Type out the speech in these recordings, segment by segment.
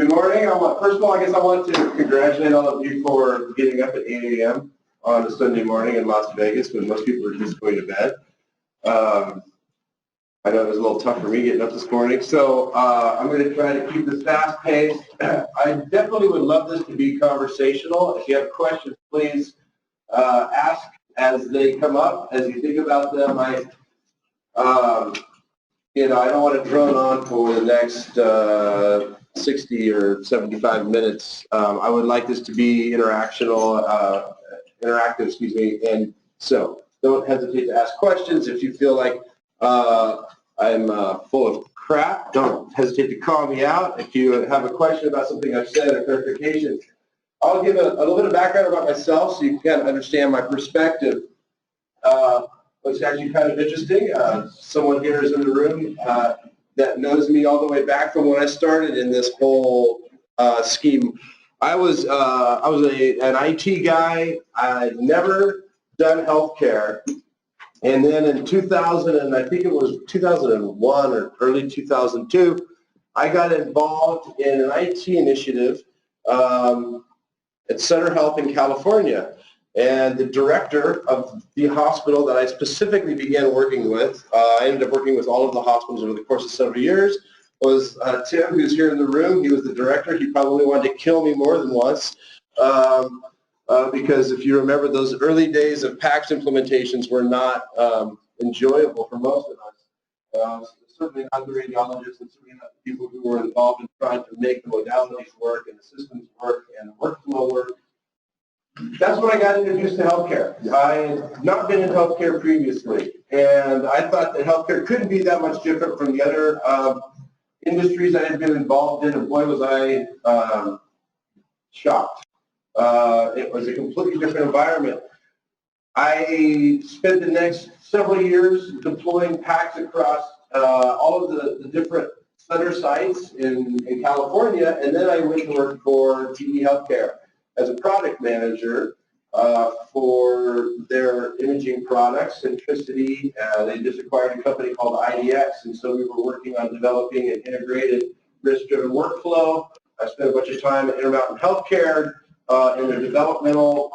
Good morning. First of all, I guess I want to congratulate all of you for getting up at 8 a.m. on a Sunday morning in Las Vegas when most people are just going to bed. I know it was a little tough for me getting up this morning, so I'm going to try to keep this fast-paced. I definitely would love this to be conversational. If you have questions, please ask as they come up, as you think about them. I don't want to drone on for the next 60 or 75 minutes. I would like this to be interactive, and so don't hesitate to ask questions. If you feel like I'm full of crap, don't hesitate to call me out. If you have a question about something I've said or clarification, I'll give a little bit of background about myself so you can kind of understand my perspective. What's actually kind of interesting, someone here is in the room that knows me all the way back from when I started in this whole scheme. I was an IT guy. I'd never done healthcare. And then in 2000, and I think it was 2001 or early 2002, I got involved in an IT initiative at Center Health in California. And the director of the hospital that I specifically began working with, I ended up working with all of the hospitals over the course of several years, was Tim, who's here in the room. He was the director. He probably wanted to kill me more than once. Because if you remember, those early days of PACS implementations were not enjoyable for most of us. Certainly not the radiologists and certainly not the people who were involved in trying to make the modalities work and the systems work and the workflow work. That's when I got introduced to healthcare. I had not been in healthcare previously, and I thought that healthcare couldn't be that much different from the other industries I had been involved in, and boy was I shocked. It was a completely different environment. I spent the next several years deploying PACS across all of the different center sites in California, and then I went to work for GE Healthcare as a product manager for their imaging products, Centricity. They just acquired a company called IDX, and so we were working on developing an integrated risk-driven workflow. I spent a bunch of time at Intermountain Healthcare in their developmental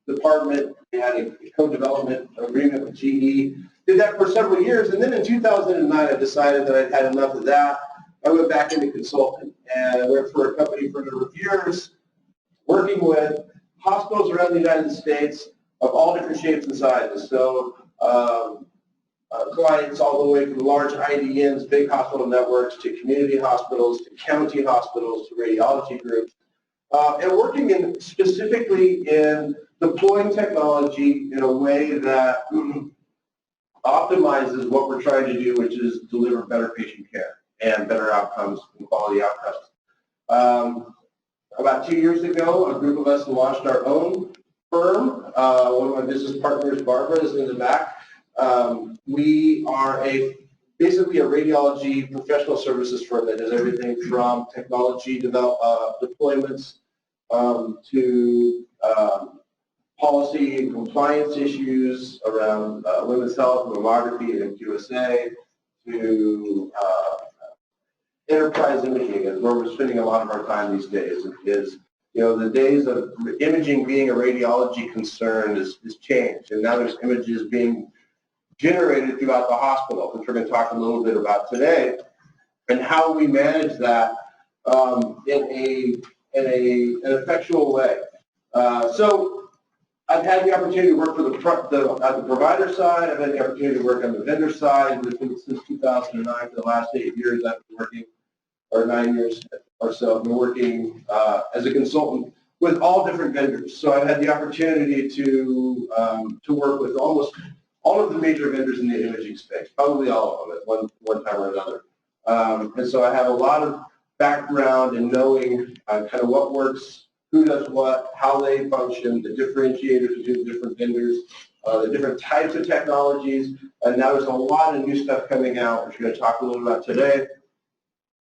department. They had a co-development agreement with GE. Did that for several years, and then in 2009 I decided that I'd had enough of that. I went back into consulting, and I worked for a company for a number of years, working with hospitals around the United States of all different shapes and sizes. So clients all the way from large IDNs, big hospital networks, to community hospitals, to county hospitals, to radiology groups, and working specifically in deploying technology in a way that optimizes what we're trying to do, which is deliver better patient care and better outcomes and quality outcomes. About 2 years ago, a group of us launched our own firm. One of my business partners, Barbara, is in the back. We are basically a radiology professional services firm that does everything from technology deployments to policy and compliance issues around women's health, mammography, and QSA, to enterprise imaging is where we're spending a lot of our time these days. The days of imaging being a radiology concern is changed, and now there's images being generated throughout the hospital, which we're going to talk a little bit about today, and how we manage that in an effectual way. So I've had the opportunity to work for at the provider side. I've had the opportunity to work on the vendor side. Since 2009, for the last 8 years, I've been working, or 9 years or so, I've been working as a consultant with all different vendors. So I've had the opportunity to work with almost all of the major vendors in the imaging space, probably all of them at one time or another. And so I have a lot of background in knowing kind of what works, who does what, how they function, the differentiators between the different vendors, the different types of technologies, and now there's a lot of new stuff coming out, which we're going to talk a little about today.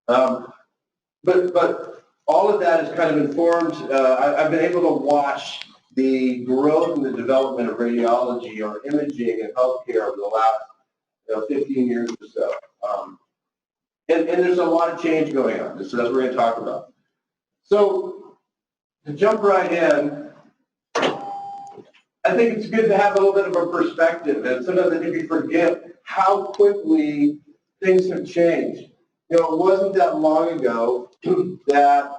But all of that is kind of informed. I've been able to watch the growth and the development of radiology or imaging and healthcare over the last 15 years or so. And there's a lot of change going on, so that's what we're going to talk about. So to jump right in, I think it's good to have a little bit of a perspective, and sometimes I think we forget how quickly things have changed. You know, it wasn't that long ago that,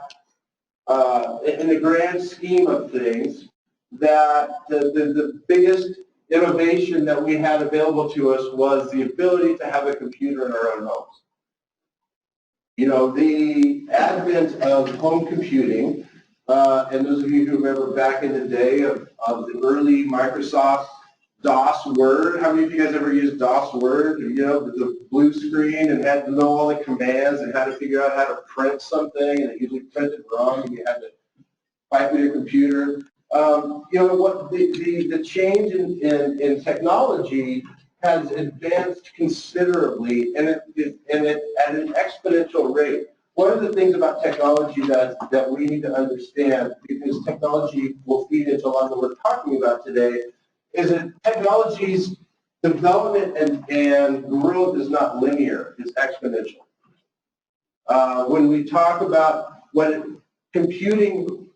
in the grand scheme of things, that the biggest innovation that we had available to us was the ability to have a computer in our own homes. You know, the advent of home computing, and those of you who remember back in the day of the early Microsoft DOS Word, how many of you guys ever used DOS Word? You know, the blue screen and had to know all the commands and how to figure out how to print something, and it usually printed wrong and you had to fight with your computer. You know, what the change in technology has advanced considerably, and it at an exponential rate. One of the things about technology that we need to understand, because technology will feed into a lot of what we're talking about today, is that technology's development and growth is not linear, it's exponential. When we talk about the computing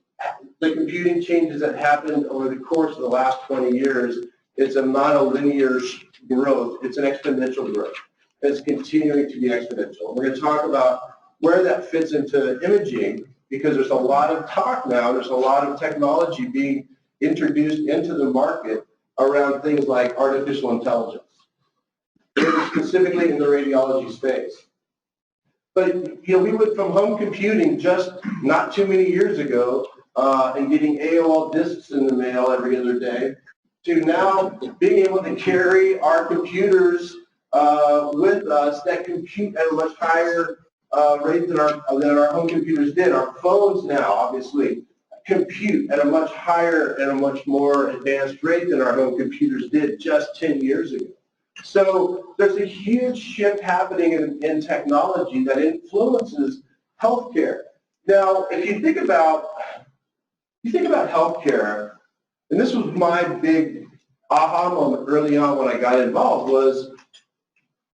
changes that happened over the course of the last 20 years, it's not a linear growth, it's an exponential growth. It's continuing to be exponential. We're going to talk about where that fits into imaging, because there's a lot of talk now, there's a lot of technology being introduced into the market around things like artificial intelligence, specifically in the radiology space. But you know, we went from home computing just not too many years ago and getting AOL discs in the mail every other day, to now being able to carry our computers with us that compute at a much higher rate than our home computers did. Our phones now, obviously, compute at a much higher and a much more advanced rate than our home computers did just 10 years ago. So there's a huge shift happening in technology that influences healthcare. Now, if you think about healthcare, and this was my big aha moment early on when I got involved, was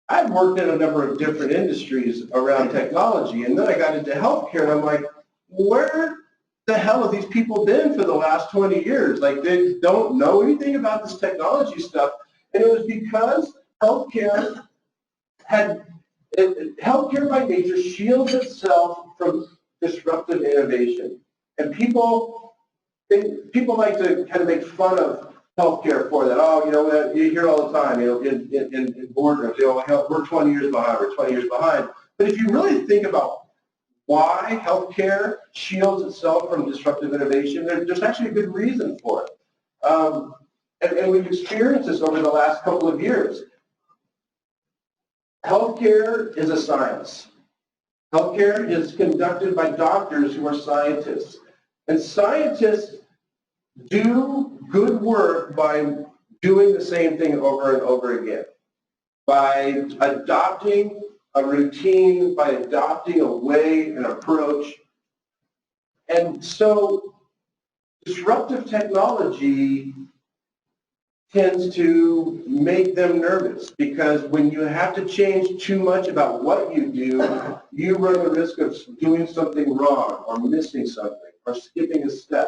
I've worked in a number of different industries around technology, and then I got into healthcare, and I'm like, where the hell have these people been for the last 20 years? Like, they don't know anything about this technology stuff. And it was because healthcare by nature shields itself from disruptive innovation. And people like to kind of make fun of healthcare for that. Oh, you know, you hear all the time, you know, in boardrooms, you know, we're 20 years behind, we're 20 years behind. But if you really think about why healthcare shields itself from disruptive innovation, there's actually a good reason for it. And we've experienced this over the last couple of years. Healthcare is a science. Healthcare is conducted by doctors who are scientists. And scientists do good work by doing the same thing over and over again, by adopting a routine, by adopting a way, an approach. And so disruptive technology tends to make them nervous, because when you have to change too much about what you do, you run the risk of doing something wrong or missing something or skipping a step.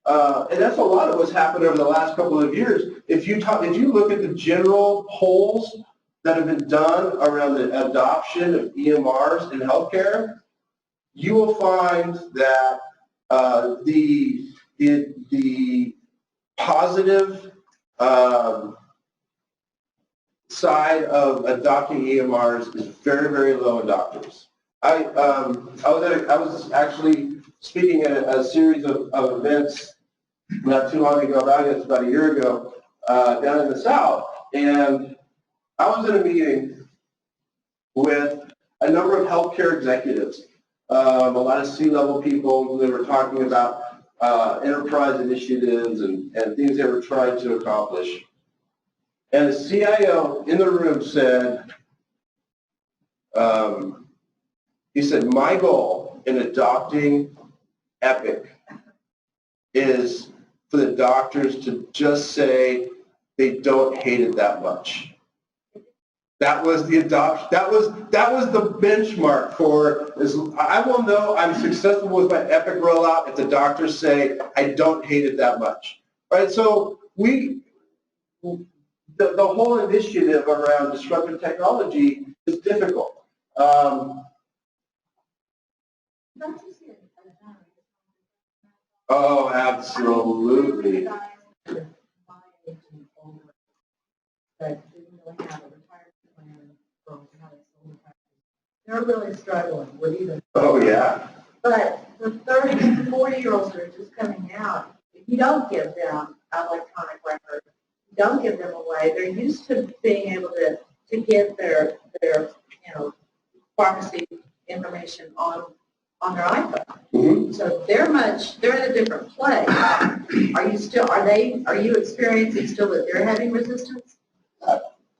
And that's a lot of what's happened over the last couple of years. If you look at the general polls that have been done around the adoption of EMRs in healthcare, you will find that the positive side of adopting EMRs is very, very low in doctors. I was actually speaking at a series of events not too long ago, about a year ago, down in the South, and I was in a meeting with a number of healthcare executives, a lot of C-level people. They were talking about enterprise initiatives and things they were trying to accomplish. And the CIO in the room said, he said, my goal in adopting Epic is for the doctors to just say they don't hate it that much. That was the adoption. That was the benchmark for. I will know I'm successful with my Epic rollout if the doctors say I don't hate it that much, right? So the whole initiative around disruptive technology is difficult. Oh, absolutely. They're really struggling with even. Oh, yeah. But the 30 and 40-year-olds that are just coming out, if you don't give them electronic records, don't give them away, they're used to being able to get their pharmacy information on their iPhone. Mm-hmm. So they're in a different place. Are you experiencing still that they're having resistance?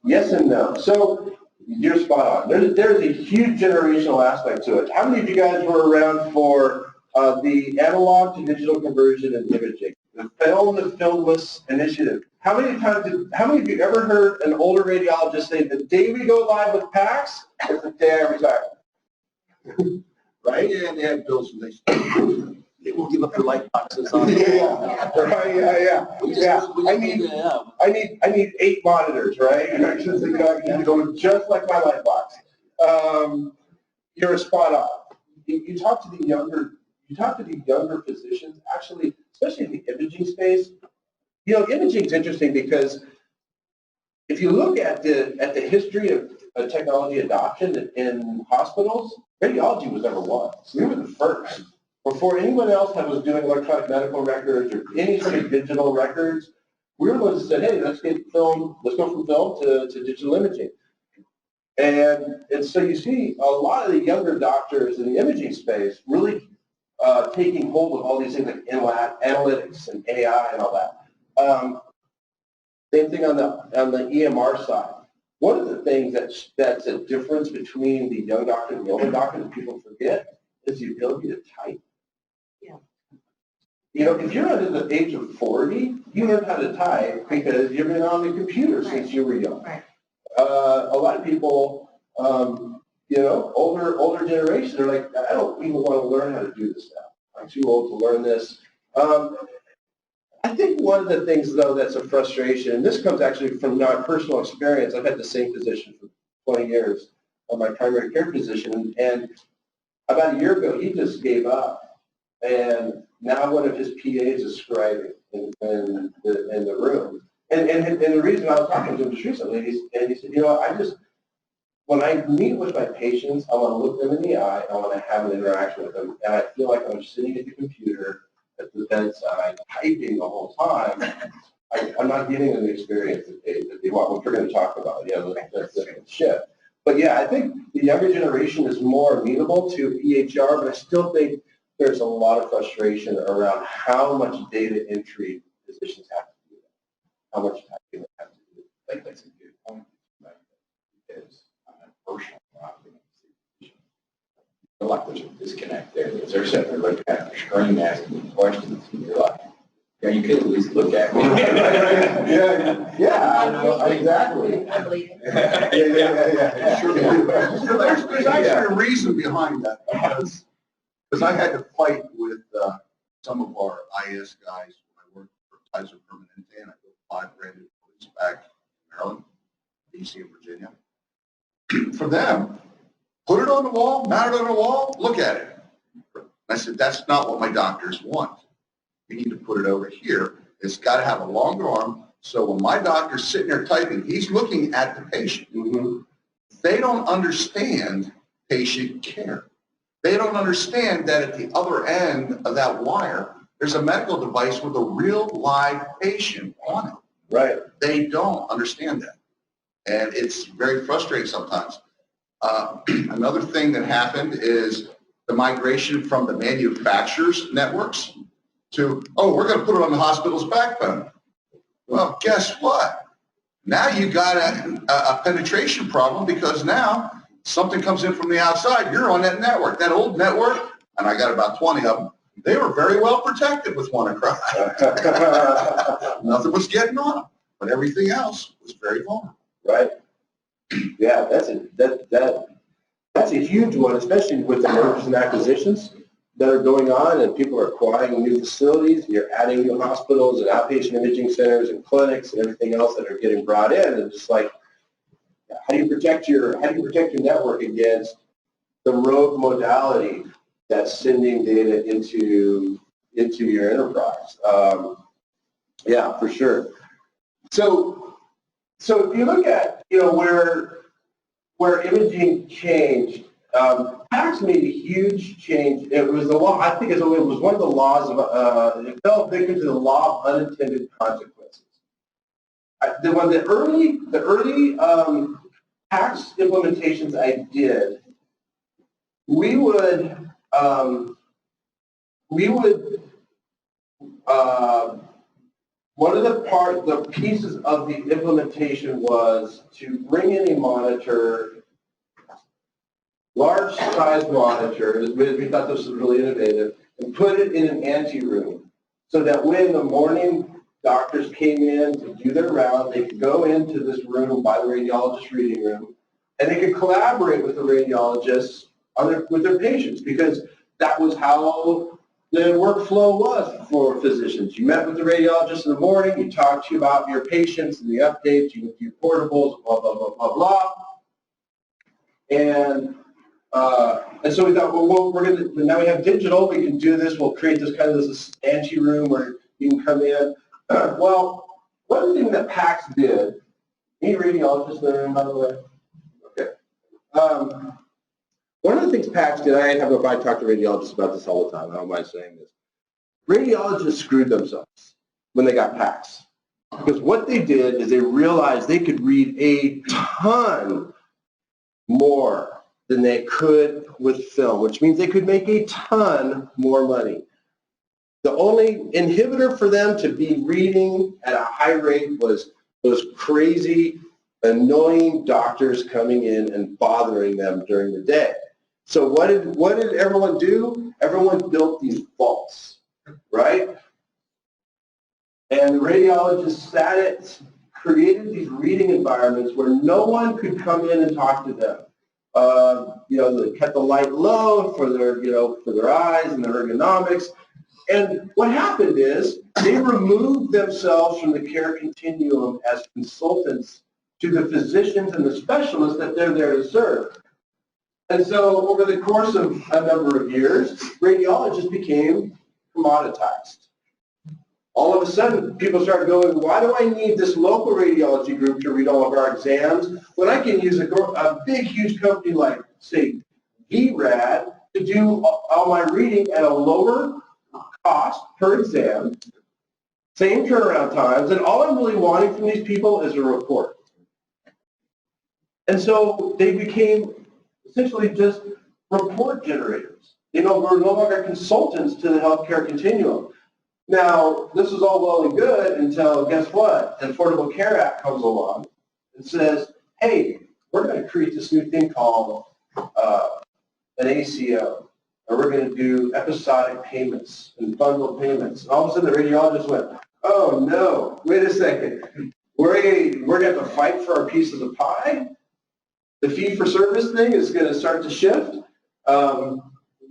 Yes and no. So you're spot on. There's a huge generational aspect to it. How many of you guys were around for the analog to digital conversion in imaging, the film to filmless initiative? How many of you ever heard an older radiologist say, the day we go live with PACS is the day I retire? Right? Yeah, and they have bills and they will give up their light boxes on Yeah. I need 8 monitors, right? I need to go just like my light box. You're spot on. You talk to the younger physicians, actually, especially in the imaging space. You know, imaging is interesting because if you look at the history of technology adoption in hospitals, radiology was number 1. We were the first. Before anyone else was doing electronic medical records or any sort of digital records, we were the ones that said, hey, let's go from film to digital imaging. And so you see a lot of the younger doctors in the imaging space really taking hold of all these things like analytics and AI and all that. Same thing on the EMR side. One of the things that's a difference between the young doctor and the older doctor that people forget is the ability to type. Yeah. You know, if you're under the age of 40, you learn how to type because you've been on the computer since you were young. Right. A lot of people, older generation, they're like, I don't even want to learn how to do this now. I'm too old to learn this. I think one of the things, though, that's a frustration, and this comes actually from my personal experience. I've had the same position for 20 years, my primary care physician, and about a year ago, he just gave up. And now one of his PAs is scribing in the room. And the reason I was talking to him just recently, and he said, when I meet with my patients, I want to look them in the eye, I want to have an interaction with them, and I feel like I'm sitting at the computer at the bedside, typing the whole time. I'm not giving them the experience that they want, which we're going to talk about. That's a shift. But yeah, I think the younger generation is more amenable to EHR, but I still think there's a lot of frustration around how much data entry physicians have to do. How much typing they have to do. I think that's a good point, right? Because on a personal level, I feel like there's a disconnect there. Because they're sitting there looking at their screen asking me questions, and you're like, yeah, you could at least look at me. Yeah, exactly. I believe it. Yeah. Sure. There's actually a reason behind that, because I had to fight with some of our IS guys when I worked for Kaiser Permanente, and I built 5 brand new buildings back in Maryland, DC, and Virginia. For them, put it on the wall, mount it on the wall, look at it. I said, that's not what my doctors want. You need to put it over here. It's got to have a longer arm, so when my doctor's sitting there typing, he's looking at the patient. Mm-hmm. They don't understand patient care. They don't understand that at the other end of that wire, there's a medical device with a real live patient on it. Right. They don't understand that. And it's very frustrating sometimes. Another thing that happened is the migration from the manufacturers' networks to, oh, we're going to put it on the hospital's backbone. Well, guess what? Now you got a penetration problem, because now something comes in from the outside, you're on that network. That old network, and I got about 20 of them, they were very well protected with WannaCry. Nothing was getting on them, but everything else was very vulnerable. Right. Yeah, that's a huge one, especially with the mergers and acquisitions that are going on, and people are acquiring new facilities. You're adding new hospitals and outpatient imaging centers and clinics and everything else that are getting brought in. And it's like, how do you protect your network against the rogue modality that's sending data into your enterprise? Yeah, for sure. So if you look at where imaging changed, PACS made a huge change. It was the law. I think it was one of the laws of. It fell victim to the law of unintended consequences. The early PACS implementations I did, we would one of the pieces of the implementation was to bring in a monitor, large size monitor. We thought this was really innovative, and put it in an ante-room so that when in the morning doctors came in to do their round, they could go into this room by the radiologist reading room, and they could collaborate with the radiologists with their patients, because that was how the workflow was for physicians. You met with the radiologist in the morning, you talked to you about your patients and the updates, you went through portables, blah, blah, blah, blah, blah. And so we thought, well, now we have digital, we can do this, we'll create this kind of this ante room where you can come in. Well, one thing that PACS did, any radiologists in the room, by the way? Okay. One of the things PACS did, I talk to radiologists about this all the time, I don't mind saying this. Radiologists screwed themselves when they got PACS. Because what they did is they realized they could read a ton more than they could with film, which means they could make a ton more money. The only inhibitor for them to be reading at a high rate was those crazy, annoying doctors coming in and bothering them during the day. So what did everyone do? Everyone built these vaults, right? And the radiologists created these reading environments where no one could come in and talk to them. They kept the light low for their eyes and their ergonomics. And what happened is they removed themselves from the care continuum as consultants to the physicians and the specialists that they're there to serve. And so over the course of a number of years, radiologists became commoditized. All of a sudden, people started going, why do I need this local radiology group to read all of our exams when I can use a big, huge company like, say, VRAD to do all my reading at a lower cost per exam, same turnaround times, and all I'm really wanting from these people is a report. And so they became essentially just report generators. We're no longer consultants to the healthcare continuum. Now, this is all well and good until, guess what? The Affordable Care Act comes along and says, hey, we're going to create this new thing called an ACO, and we're going to do episodic payments and bundled payments. And all of a sudden, the radiologist went, oh, no, wait a second. We're going to have to fight for our pieces of pie? The fee-for-service thing is going to start to shift.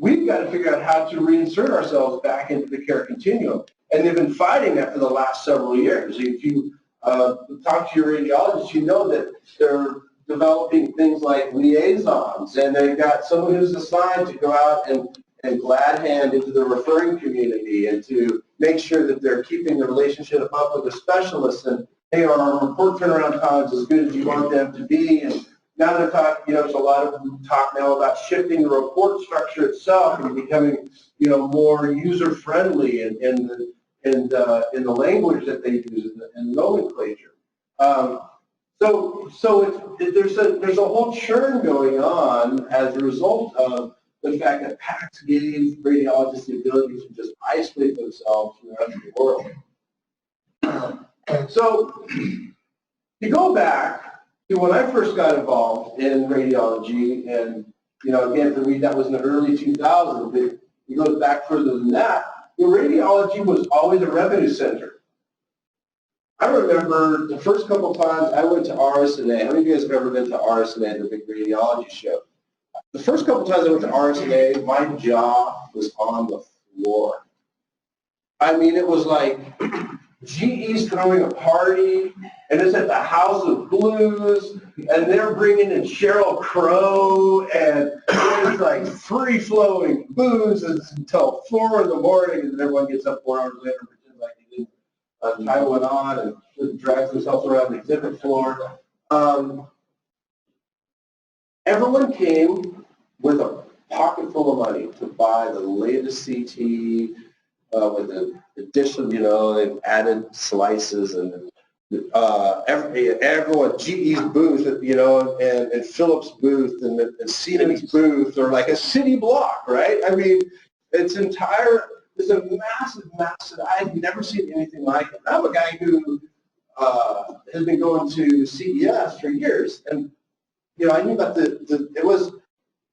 We've got to figure out how to reinsert ourselves back into the care continuum. And they've been fighting that for the last several years. If you talk to your radiologist, you know that they're developing things like liaisons, and they've got someone who's assigned to go out and glad hand into the referring community and to make sure that they're keeping the relationship up with the specialists, and hey, are our report turnaround times as good as you want them to be? And now they're talking, there's a lot of talk now about shifting the report structure itself and becoming, more user-friendly in the language that they use and nomenclature. There's a whole churn going on as a result of the fact that PACS gave radiologists the ability to just isolate themselves from the rest of the world. So to go back to when I first got involved in radiology, and again for me that was in the early 2000s, but it goes back further than that. Radiology was always a revenue center. I remember the first couple times I went to RSNA. How many of you guys have ever been to RSNA, the big radiology show? The first couple times I went to RSNA, my jaw was on the floor. I mean, it was like GE's throwing a party, and it's at the House of Blues, and they're bringing in Sheryl Crow, and it's like free-flowing booze until 4 in the morning, and everyone gets up 4 hours later and pretends like they didn't. Time went on and drags themselves around the exhibit floor. Everyone came with a pocket full of money to buy the latest CT with the addition, they've added slices and everyone, GE's booth, and Philips booth and Siemens booth are like a city block, right? I mean, it's a massive, I've never seen anything like it. I'm a guy who has been going to CES for years, and I knew about it was,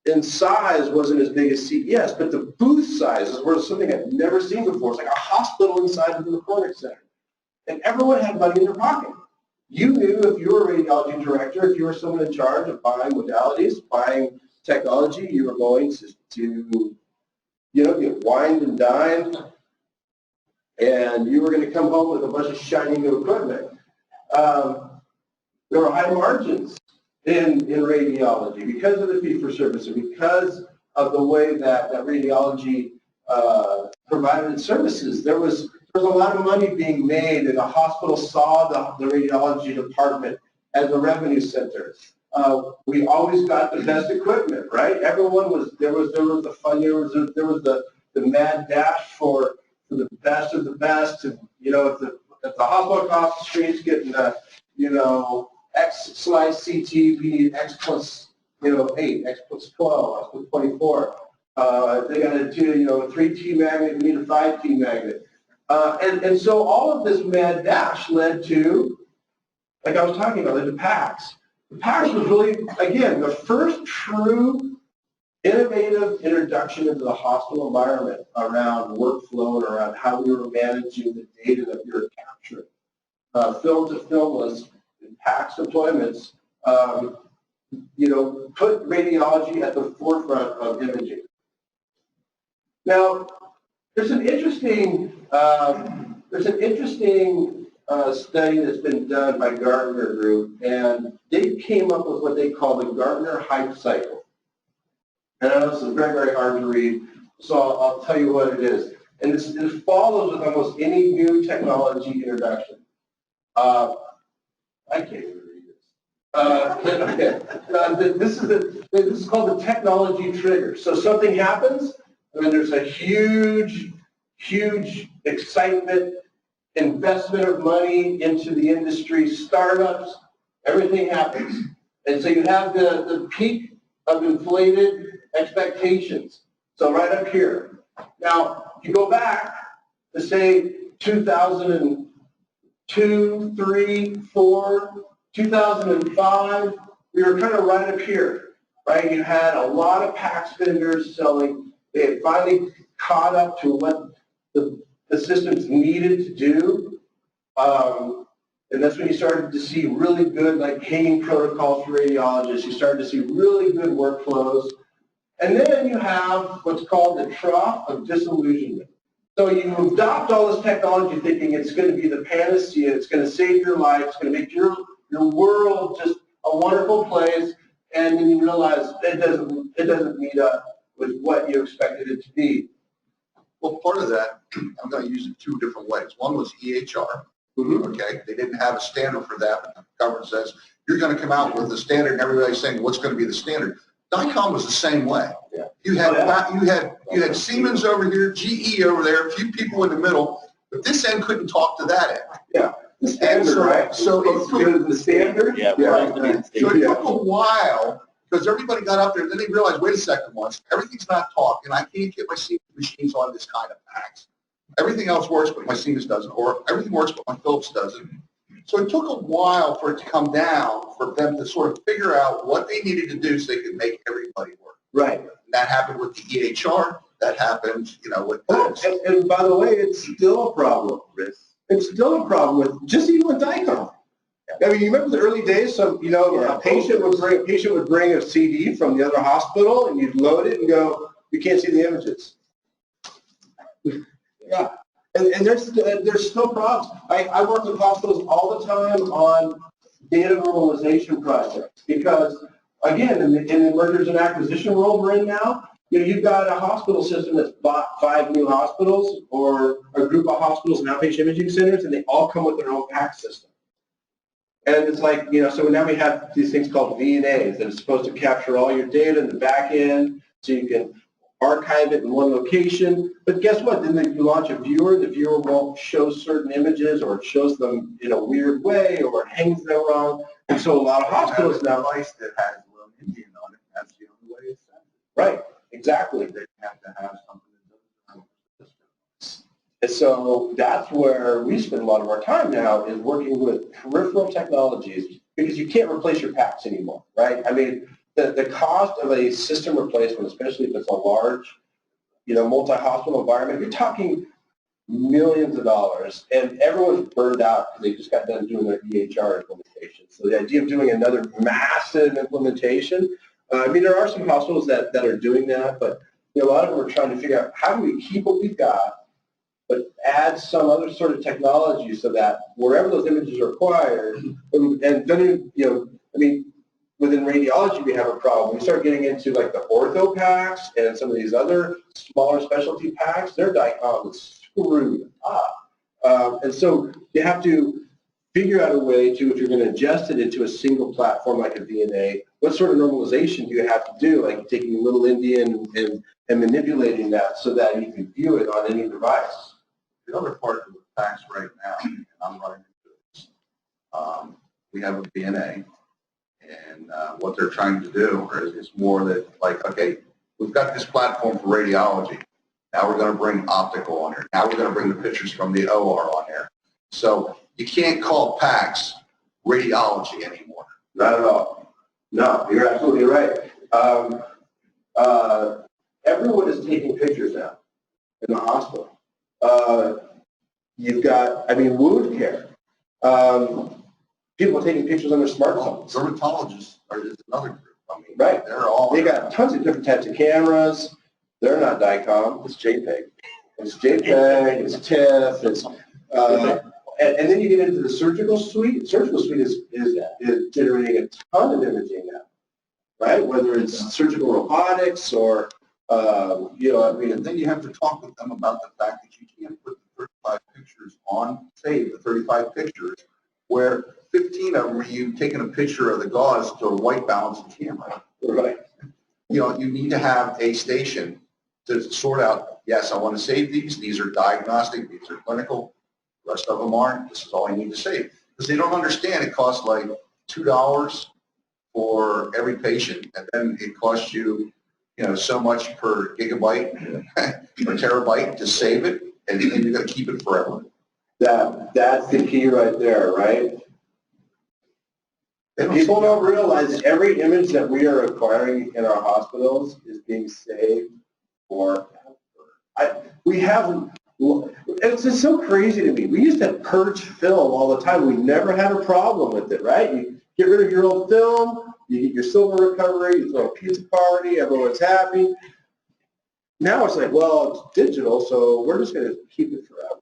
in size, wasn't as big as CES, but the booth sizes were something I'd never seen before. It's like a hospital inside of the McCormick Center. And everyone had money in their pocket. You knew if you were a radiology director, if you were someone in charge of buying modalities, buying technology, you were going to get wined and dined, and you were going to come home with a bunch of shiny new equipment. There were high margins in radiology because of the fee-for-service and because of the way that radiology provided its services. There was a lot of money being made, and the hospital saw the radiology department as a revenue center. We always got the best equipment, right? Everyone was there was the fun, there was the mad dash for the best of the best. And if the hospital across the street's getting X slice CT, we need X plus 8, X plus 12, X plus 24. They got to do a 3T magnet, we need a 5T magnet. And so all of this mad dash led to, like I was talking about, the PACS. The PACS was really, again, the first true innovative introduction into the hospital environment around workflow and around how we were managing the data that we were capturing. Film to filmless PACS deployments, put radiology at the forefront of imaging. Now, there's an interesting study that's been done by Gartner Group, and they came up with what they call the Gartner hype cycle. And I know this is very, very hard to read, so I'll tell you what it is. And it follows with almost any new technology introduction. I can't even read this. This is called the technology trigger. So something happens, and then there's a huge excitement, investment of money into the industry, startups, everything happens. And so you have the peak of inflated expectations. So right up here. Now, if you go back to say 2002, 3, 4, 2005, we were kind of right up here, right? You had a lot of PACS vendors selling. They had finally caught up to what the systems needed to do. And that's when you started to see really good, like, hanging protocols for radiologists. You started to see really good workflows. And then you have what's called the trough of disillusionment. So you adopt all this technology thinking it's going to be the panacea, it's going to save your life, it's going to make your world just a wonderful place, and then you realize it doesn't meet up with what you expected it to be. Well, part of that, I'm going to use it 2 different ways. One was EHR. Okay, they didn't have a standard for that, but the government says you're going to come out with a standard, and everybody's saying what's going to be the standard. DICOM was the same way. Yeah. You had Siemens over here, GE over there, a few people in the middle, but this end couldn't talk to that end. Yeah, the standard, right? So it's the standard. Yeah, right. So it took a while because everybody got up there, and then they realized, wait a second, once everything's not talking, I can't get my Siemens machines on this kind of PACS. Everything else works, but my Siemens doesn't, or everything works, but my Philips doesn't. So it took a while for it to come down, for them to sort of figure out what they needed to do so they could make everybody work. Right. And that happened with the EHR. That happened, with and by the way, it's still a problem, Chris. It's still a problem with, just even with DICOM. I mean, you remember the early days, so, you know, a patient would bring a CD from the other hospital and you'd load it and go, you can't see the images. Yeah, and there's still problems. I work with hospitals all the time on data normalization projects because, again, in the mergers and acquisition world we're in now, you know, you've got a hospital system that's bought 5 new hospitals or a group of hospitals and outpatient imaging centers, and they all come with their own PACS system. And it's like, you know, so now we have these things called VNAs that are supposed to capture all your data in the back end so you can archive it in one location. But guess what? Then you launch a viewer, the viewer won't show certain images or it shows them in a weird way or it hangs them wrong. And so a lot of hospitals now. Device that has a little Indian on it, that's the only way it's sent. Right, exactly. They have to have something that doesn't. And so that's where we spend a lot of our time now is working with peripheral technologies because you can't replace your PACS anymore, right? I mean, the cost of a system replacement, especially if it's a large, you know, multi-hospital environment, you're talking millions of dollars, and everyone's burned out because they just got done doing their EHR implementation. So the idea of doing another massive implementation, I mean, there are some hospitals that are doing that, but you know, a lot of them are trying to figure out how do we keep what we've got, but add some other sort of technology so that wherever those images are acquired, and then, you know, I mean, within radiology, we have a problem. We start getting into like the ortho packs and some of these other smaller specialty packs, their DICOM is screwed up. And so you have to figure out a way to, if you're going to ingest it into a single platform like a VNA, what sort of normalization do you have to do, like taking a little Indian and manipulating that so that you can view it on any device? The other part of the PACS right now, and I'm running into this, we have a VNA. And what they're trying to do is more that, like, okay, we've got this platform for radiology. Now we're going to bring optical on here. Now we're going to bring the pictures from the OR on here. So you can't call PACS radiology anymore. Not at all. No, you're absolutely right. Everyone is taking pictures now in the hospital. You've got, I mean, wound care. People are taking pictures on their smartphones. Dermatologists is another group. I mean, right. They got tons of different types of cameras. They're not DICOM. It's JPEG. It's JPEG. It's TIFF. It's and then you get into the surgical suite. The surgical suite is generating a ton of imaging now, right? Whether it's surgical robotics or you know, I mean, and then you have to talk with them about the fact that you can't put the 35 pictures on, save the 35 pictures, where 15 of them are you taking a picture of the gauze to a white balance camera. Right. You know, you need to have a station to sort out, yes, I want to save these are diagnostic, these are clinical, the rest of them aren't, this is all I need to save. Because they don't understand it costs like $2 for every patient, and then it costs you, you know, so much per gigabyte or terabyte to save it, and you're going to keep it forever. That's the key right there, right? People don't realize that every image that we are acquiring in our hospitals is being saved forever. It's just so crazy to me. We used to purge film all the time. We never had a problem with it, right? You get rid of your old film, you get your silver recovery, you throw a pizza party, everyone's happy. Now it's like, well, it's digital, so we're just going to keep it forever.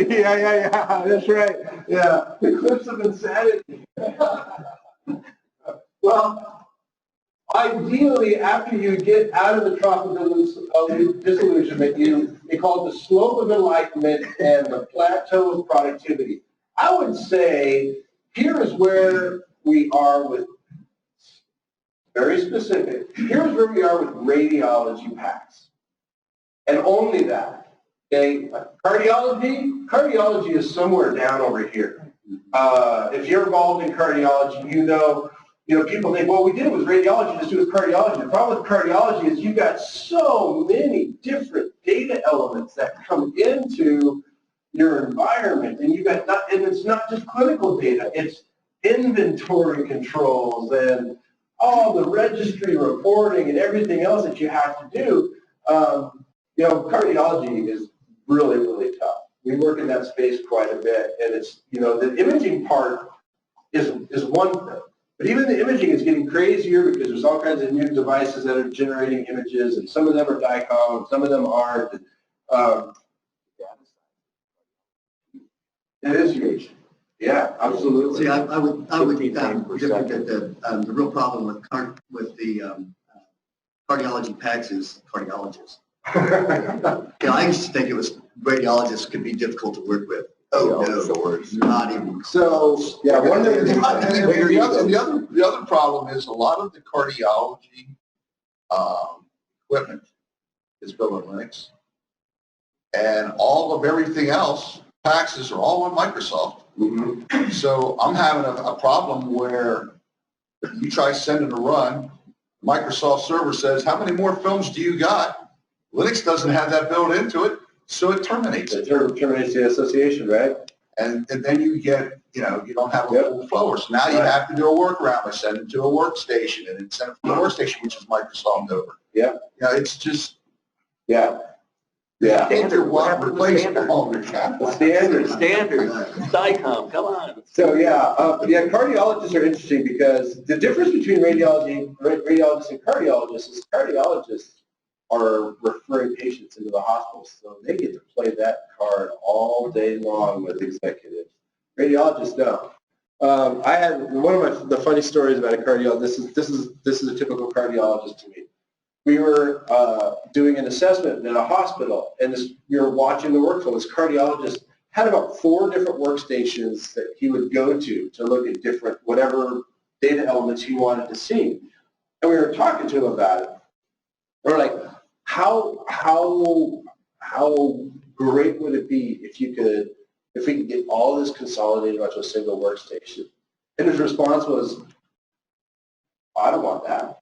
Yeah, that's right. Yeah, the clips of insanity. Well, ideally, after you get out of the trough of disillusionment, they call it the slope of enlightenment and the plateau of productivity. I would say here is where we are with, very specific, here's where we are with radiology PACS. And only that. Okay, cardiology is somewhere down over here. If you're involved in cardiology, you know, people think, well, we did it with radiology, let's do it with cardiology. The problem with cardiology is you've got so many different data elements that come into your environment, and and it's not just clinical data, it's inventory controls and all the registry reporting and everything else that you have to do. Cardiology is really, really tough. We work in that space quite a bit, and it's, the imaging part is one thing. But even the imaging is getting crazier because there's all kinds of new devices that are generating images, and some of them are DICOM, and some of them aren't. It is huge. Yeah, absolutely. See, I would different that the real problem with the cardiology PACS is cardiologists. I used to think it was radiologists could be difficult to work with. Oh no, not even. So yeah, one of the other problem is a lot of the cardiology equipment is built on Linux, and all of everything else, PACSs are all on Microsoft. Mm-hmm. So I'm having a problem where you try sending a run, Microsoft server says, how many more films do you got? Linux doesn't have that built into it, so it terminates it. It terminates the association, right? And then you get, you don't have a full flow. So now you have to do a workaround by sending it to a workstation, and then send it from the workstation, which is Microsoft over. Yeah. It's just. Yeah. Yeah. Standard, what happened to standard? Standard. DICOM, come on. So cardiologists are interesting because the difference between radiologists and cardiologists is cardiologists are referring patients into the hospital, so they get to play that card all day long with executives. Radiologists don't. I had one of the funny stories about a cardiologist. This is a typical cardiologist to me. We were doing an assessment in a hospital, and we were watching the workflow. This cardiologist had about 4 different workstations that he would go to look at different, whatever data elements he wanted to see. And we were talking to him about it. We're like, how great would it be if we could get all this consolidated onto a single workstation? And his response was, I don't want that.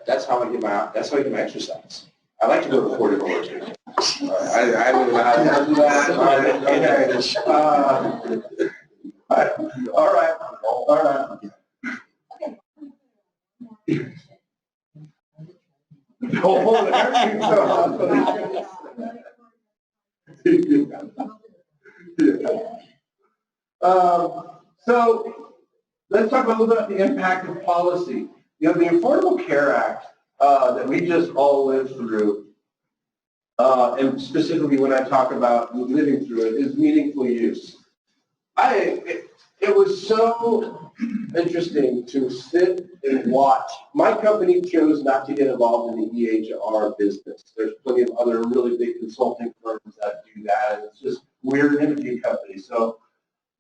That's how I get my exercise. I like to go to 4 different workstations. I don't know how to do that. All right. So let's talk a little bit about the impact of policy. The Affordable Care Act that we just all lived through, and specifically when I talk about living through it, is meaningful use. It was so interesting to sit and watch. My company chose not to get involved in the EHR business. There's plenty of other really big consulting firms that do that, and it's just we're an imaging company. So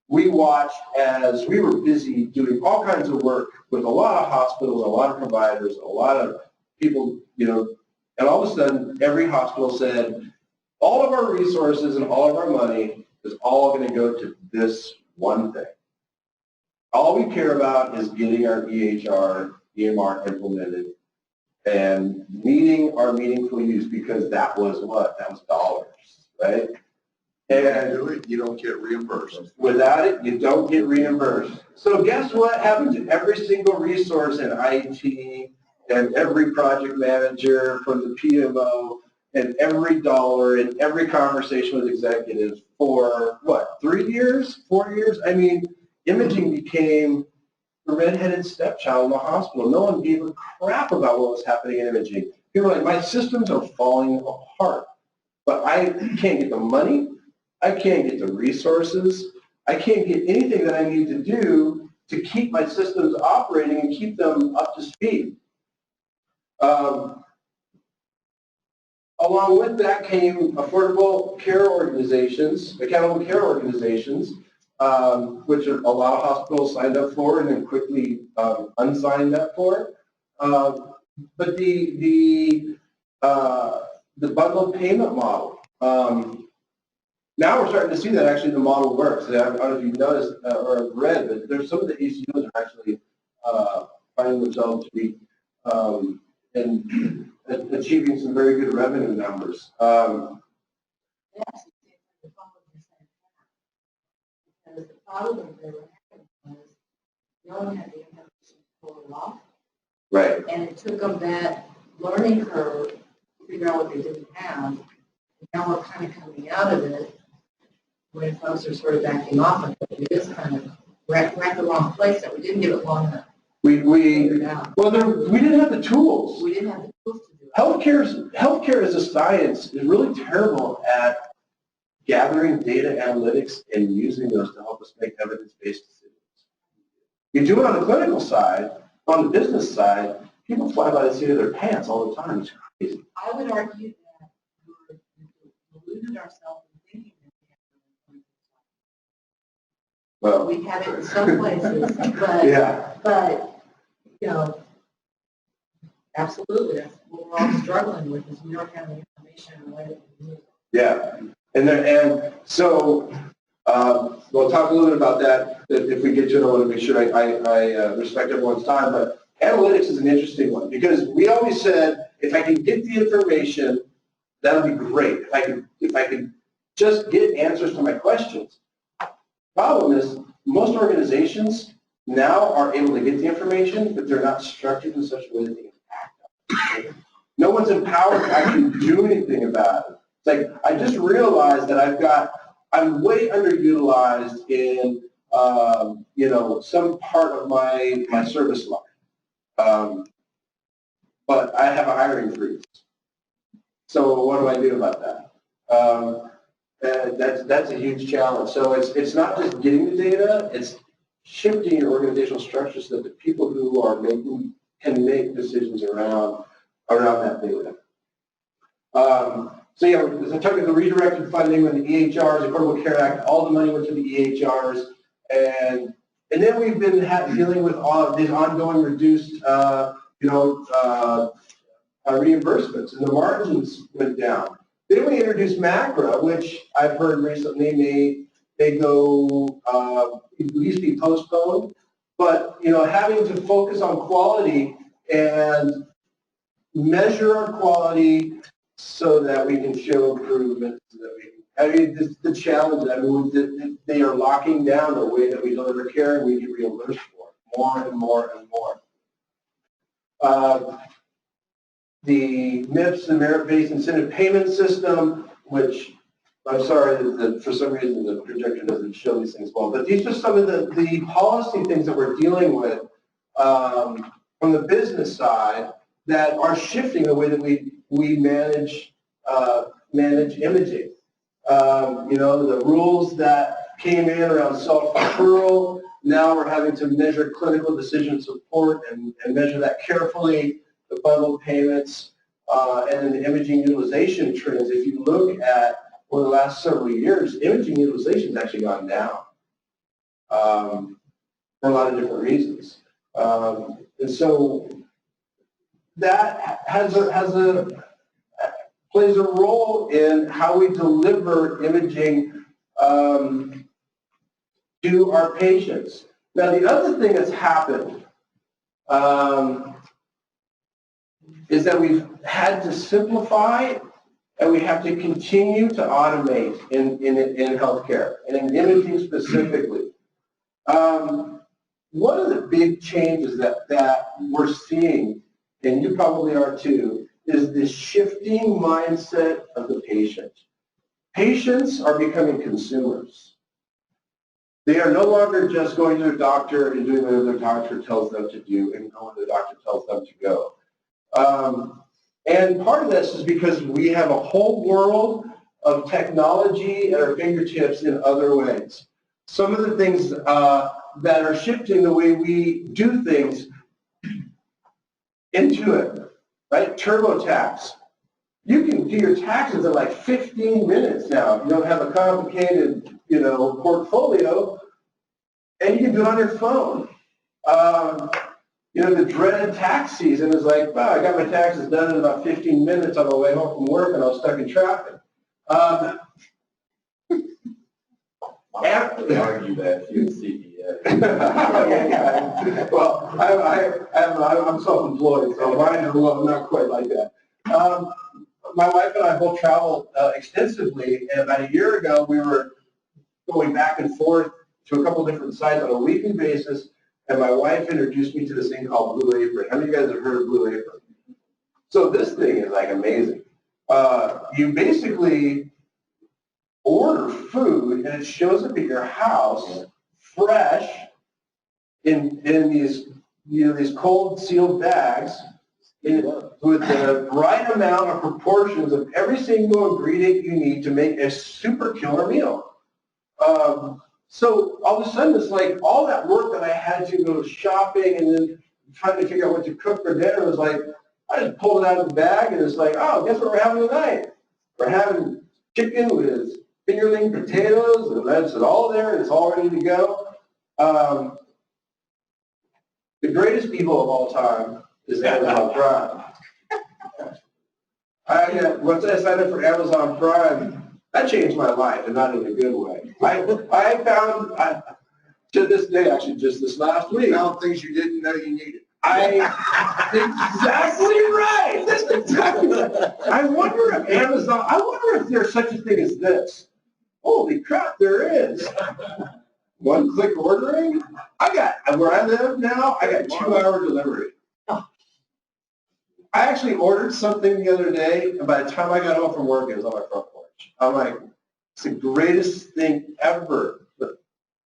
we watched as we were busy doing all kinds of work with a lot of hospitals, a lot of providers, a lot of people, and all of a sudden every hospital said, all of our resources and all of our money is all going to go to this one thing. All we care about is getting our EHR, EMR implemented and meeting our meaningful use, because that was what? That was dollars, right? And you don't get reimbursed. Without it, you don't get reimbursed. So guess what happened to every single resource in IT and every project manager from the PMO and every dollar and every conversation with executives for what, 3 years, 4 years? I mean, imaging became the redheaded stepchild in the hospital. No one gave a crap about what was happening in imaging. People were like, my systems are falling apart, but I can't get the money. I can't get the resources. I can't get anything that I need to do to keep my systems operating and keep them up to speed. Along with that came affordable care organizations, accountable care organizations, which a lot of hospitals signed up for and then quickly unsigned up for. But the bundled payment model. Now we're starting to see that actually the model works. I don't know if you've noticed or read, but there's some of the ACOs are actually finding themselves to be and achieving some very good revenue numbers. Because the problem they were having was no one had the information to pull it off. Right. And it took them that learning curve to figure out what they didn't have. Now we're kind of coming out of it when folks are sort of backing off of it. It is kind of, we're at the wrong place that we didn't give it long enough. We Well, we didn't have the tools. we didn't have the tools to do it. Healthcare as a science is really terrible at gathering data analytics and using those to help us make evidence-based decisions. You do it on the clinical side, on the business side, people fly by the seat of their pants all the time. It's crazy. I would argue that we deluded ourselves in thinking that Well, we have it in some places, but, yeah. but, you know, absolutely, that's what we're all struggling with, is we don't have the information in a way that we need. Yeah, and so we'll talk a little bit about that if we get to it. I want to make sure I respect everyone's time, but analytics is an interesting one because we always said if I can get the information, that would be great. If I could just get answers to my questions. Problem is, most organizations now are able to get the information, but they're not structured in such a way that they can act on it. No one's empowered to actually do anything about it. It's like, I just realized that I'm way underutilized in, some part of my service line. But I have a hiring freeze. So what do I do about that? That's a huge challenge. So it's not just getting the data, it's shifting your organizational structure so that the people who are can make decisions around that data. So yeah, as I talked about the redirected funding with the EHRs, the Affordable Care Act, all the money went to the EHRs, and then we've been dealing with all of these ongoing reduced, reimbursements, and the margins went down. Then we introduced MACRA, which I've heard recently may go at least be postponed, but having to focus on quality and measure our quality so that we can show improvement. The challenge, they are locking down the way that we deliver care and we get reimbursed for it more and more and more. The MIPS, the merit-based incentive payment system, which I'm sorry that for some reason the projector doesn't show these things well, but these are some of the policy things that we're dealing with from the business side that are shifting the way that we manage imaging. The rules that came in around self-referral, now we're having to measure clinical decision support and measure that carefully, the bundled payments, and then the imaging utilization trends. If you look at over the last several years, imaging utilization has actually gone down for a lot of different reasons. And so that plays a role in how we deliver imaging to our patients. Now, the other thing that's happened is that we've had to simplify and we have to continue to automate in healthcare and in imaging specifically. One of the big changes that we're seeing, and you probably are too, is this shifting mindset of the patient. Patients are becoming consumers. They are no longer just going to their doctor and doing whatever their doctor tells them to do and going where the doctor tells them to go. And part of this is because we have a whole world of technology at our fingertips in other ways. Some of the things that are shifting the way we do things into it, right? TurboTax. You can do your taxes in like 15 minutes now. If you don't have a complicated, portfolio, and you can do it on your phone. The dreaded tax season is like, wow, I got my taxes done in about 15 minutes on the way home from work, and I was stuck in traffic. I argue that you're CPA. Well, I'm self-employed, so mine is not quite like that. My wife and I both traveled extensively, and about a year ago, we were going back and forth to a couple different sites on a weekly basis, and my wife introduced me to this thing called Blue Apron. How many of you guys have heard of Blue Apron? So this thing is like amazing. You basically order food and it shows up at your house fresh in these these cold sealed bags with the right amount of proportions of every single ingredient you need to make a super killer meal. So all of a sudden it's like all that work that I had to go shopping and then trying to figure out what to cook for dinner was like, I just pulled it out of the bag and it's like, oh, guess what we're having tonight? We're having chicken with fingerling potatoes and that's all there and it's all ready to go. The greatest people of all time is Amazon Prime. Once I signed up for Amazon Prime, that changed my life and not in a good way. I found, to this day, actually just this last week. Found things you didn't know you needed. Exactly right. That's exactly right. I wonder if there's such a thing as this. Holy crap, there is. One-click ordering. Where I live now, I got 2-hour delivery. I actually ordered something the other day, and by the time I got home from work, it was on my front porch. I'm like, it's the greatest thing ever. But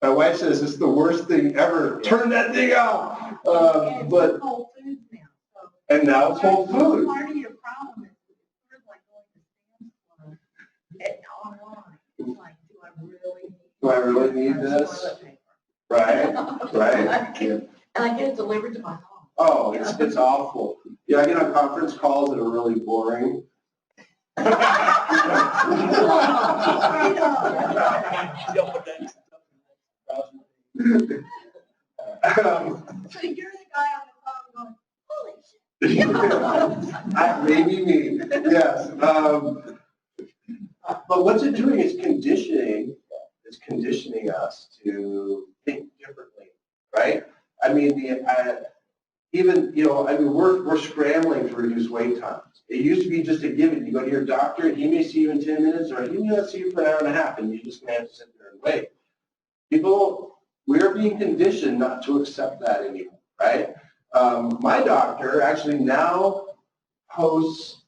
my wife says it's the worst thing ever. Turn that thing off. But Whole Foods now. So and now it's Whole Foods. part of your problem is sort of like going to Sam's Club online. It's like, do I really need this? toilet paper? Right. Yeah. And I get it delivered to my home. Oh, it's awful. Yeah, I get on conference calls that are really boring. So you're the guy on the phone going, holy shit. Maybe me, yes. But what's it doing is conditioning us to think differently, right? I mean, we're scrambling to reduce wait times. It used to be just a given. You go to your doctor, and he may see you in 10 minutes, or he may not see you for an hour and a half, and you're just going to have to sit there and wait. We're being conditioned not to accept that anymore, right? My doctor actually now posts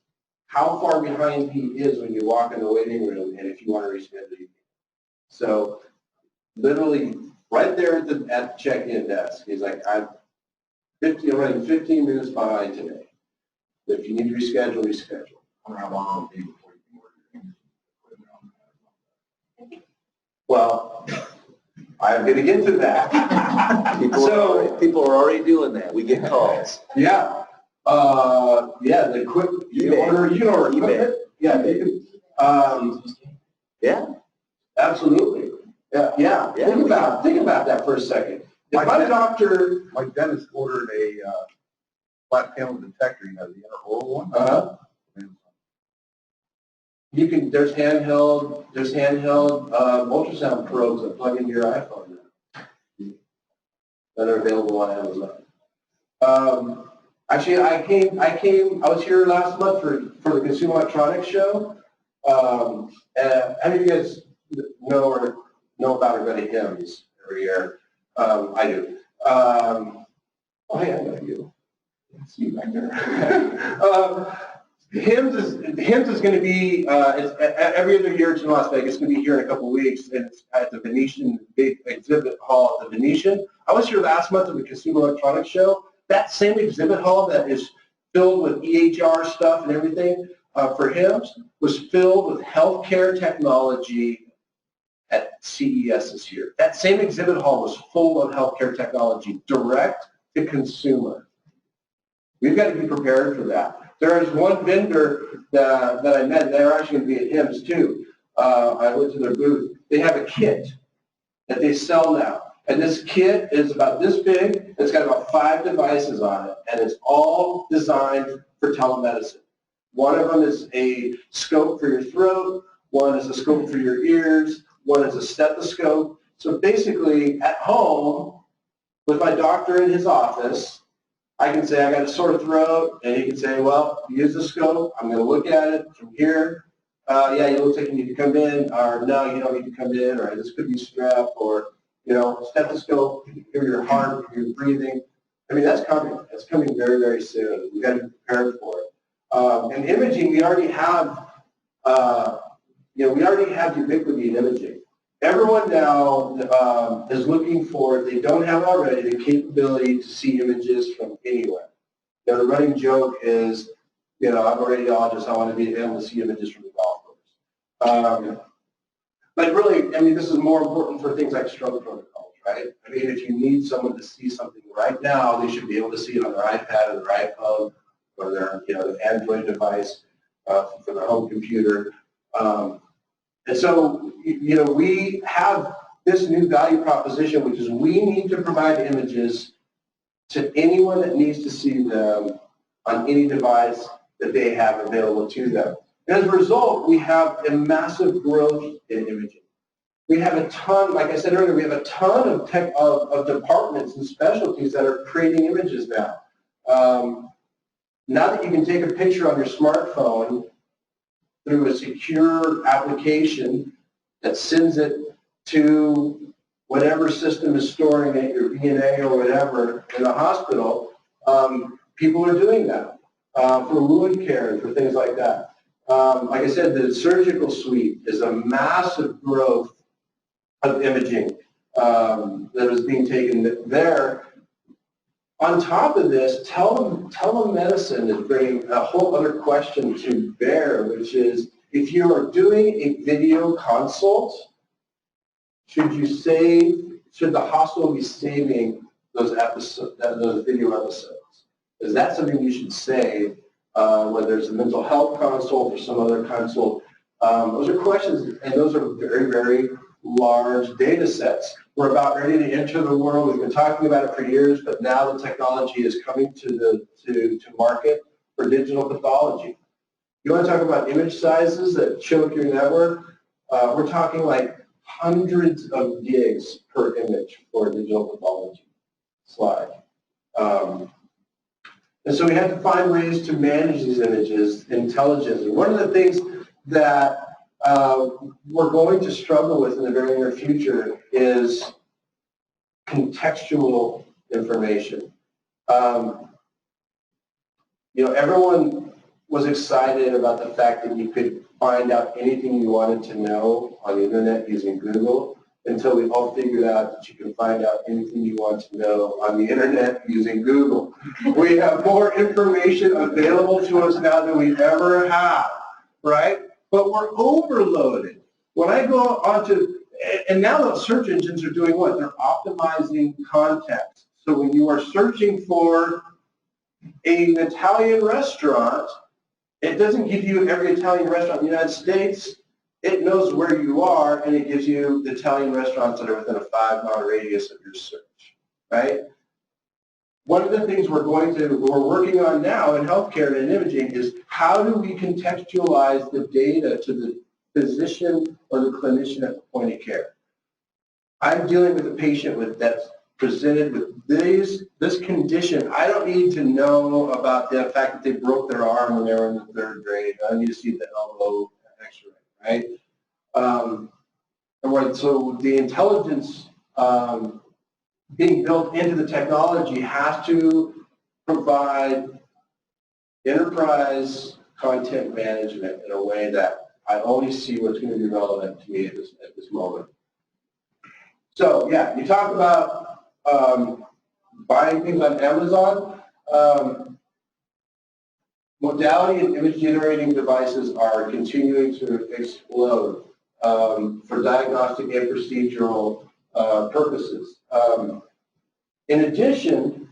how far behind he is when you walk in the waiting room, and if you want to reschedule, you can. So literally right there at the check-in desk, he's like, I'm running 15 minutes behind today. If you need to reschedule, reschedule. How long will it be before you can order? Well, I'm going to get to that. People are already doing that. We get calls. Yeah. The quick, you can order equipment. Yeah, they can. Yeah. Absolutely. Yeah. Think about that for a second. If my doctor, My dentist ordered a flat panel detector, the intraoral one. there's handheld ultrasound probes that plug into your iPhone now that are available on Amazon. Actually, I was here last month for the Consumer Electronics Show. How many of you guys know about our buddy Hims every year? I do. Hey, I know you. See you back there. Hims is going to be it's every other year. It's in Las Vegas. It's going to be here in a couple of weeks. It's at the Venetian big exhibit hall at the Venetian. I was here last month at the Consumer Electronics Show. That same exhibit hall that is filled with EHR stuff and everything for Hims was filled with healthcare technology at CES this year. That same exhibit hall was full of healthcare technology, direct to consumer. We've got to be prepared for that. There is one vendor that I met, and they're actually going to be at Hims too. I went to their booth. They have a kit that they sell now. And this kit is about this big. It's got about 5 devices on it, and it's all designed for telemedicine. One of them is a scope for your throat. One is a scope for your ears. One is a stethoscope. So basically, at home, with my doctor in his office, I can say I got a sore throat, and he can say, well, use the scope. I'm going to look at it from here. Yeah, you look like you need to come in, or no, you don't need to come in, or this could be strep, or You know, stethoscope, you can hear your heart, your breathing. I mean, that's coming. That's coming very, very soon. We've got to be prepared for it. And imaging, we already have, we already have ubiquity in imaging. Everyone now is looking for, if they don't have it already, the capability to see images from anywhere. You know, the running joke is, I'm a radiologist, I want to be able to see images from the golf course. But really, I mean, this is more important for things like stroke protocols, right? I mean, if you need someone to see something right now, they should be able to see it on their iPad or their iPhone or their, the Android device for their home computer. And so, we have this new value proposition, which is we need to provide images to anyone that needs to see them on any device that they have available to them. And as a result, we have a massive growth in imaging. We have a ton, like I said earlier, we have a ton of of departments and specialties that are creating images now. Now that you can take a picture on your smartphone through a secure application that sends it to whatever system is storing it, your VNA or whatever, in a hospital, people are doing that for wound care and for things like that. Like I said, the surgical suite is a massive growth of imaging that is being taken there. On top of this, telemedicine is bringing a whole other question to bear, which is if you are doing a video consult, should the hospital be saving those video episodes? Is that something you should save, whether it's a mental health consult or some other consult? Those are questions, and those are very, very large data sets. We're about ready to enter the world. We've been talking about it for years, but now the technology is coming to market for digital pathology. You want to talk about image sizes that choke your network? We're talking like hundreds of gigs per image for a digital pathology slide. And so we have to find ways to manage these images intelligently. One of the things that we're going to struggle with in the very near future is contextual information. Everyone was excited about the fact that you could find out anything you wanted to know on the internet using Google, until we all figured out that you can find out anything you want to know on the internet using Google. We have more information available to us now than we ever have, right? But we're overloaded. When I go onto, and now the search engines are doing what? They're optimizing context. So when you are searching for an Italian restaurant, it doesn't give you every Italian restaurant in the United States. It knows where you are, and it gives you the Italian restaurants that are within a 5-mile radius of your search, right? One of the things we're working on now in healthcare and in imaging is how do we contextualize the data to the physician or the clinician at the point of care? I'm dealing with a patient that's presented with this condition. I don't need to know about the fact that they broke their arm when they were in the 3rd grade. I need to see the elbow x-ray, right? So the intelligence being built into the technology has to provide enterprise content management in a way that I only see what's going to be relevant to me at this moment. So yeah, you talk about buying things on Amazon. Modality and image generating devices are continuing to explode for diagnostic and procedural purposes. In addition,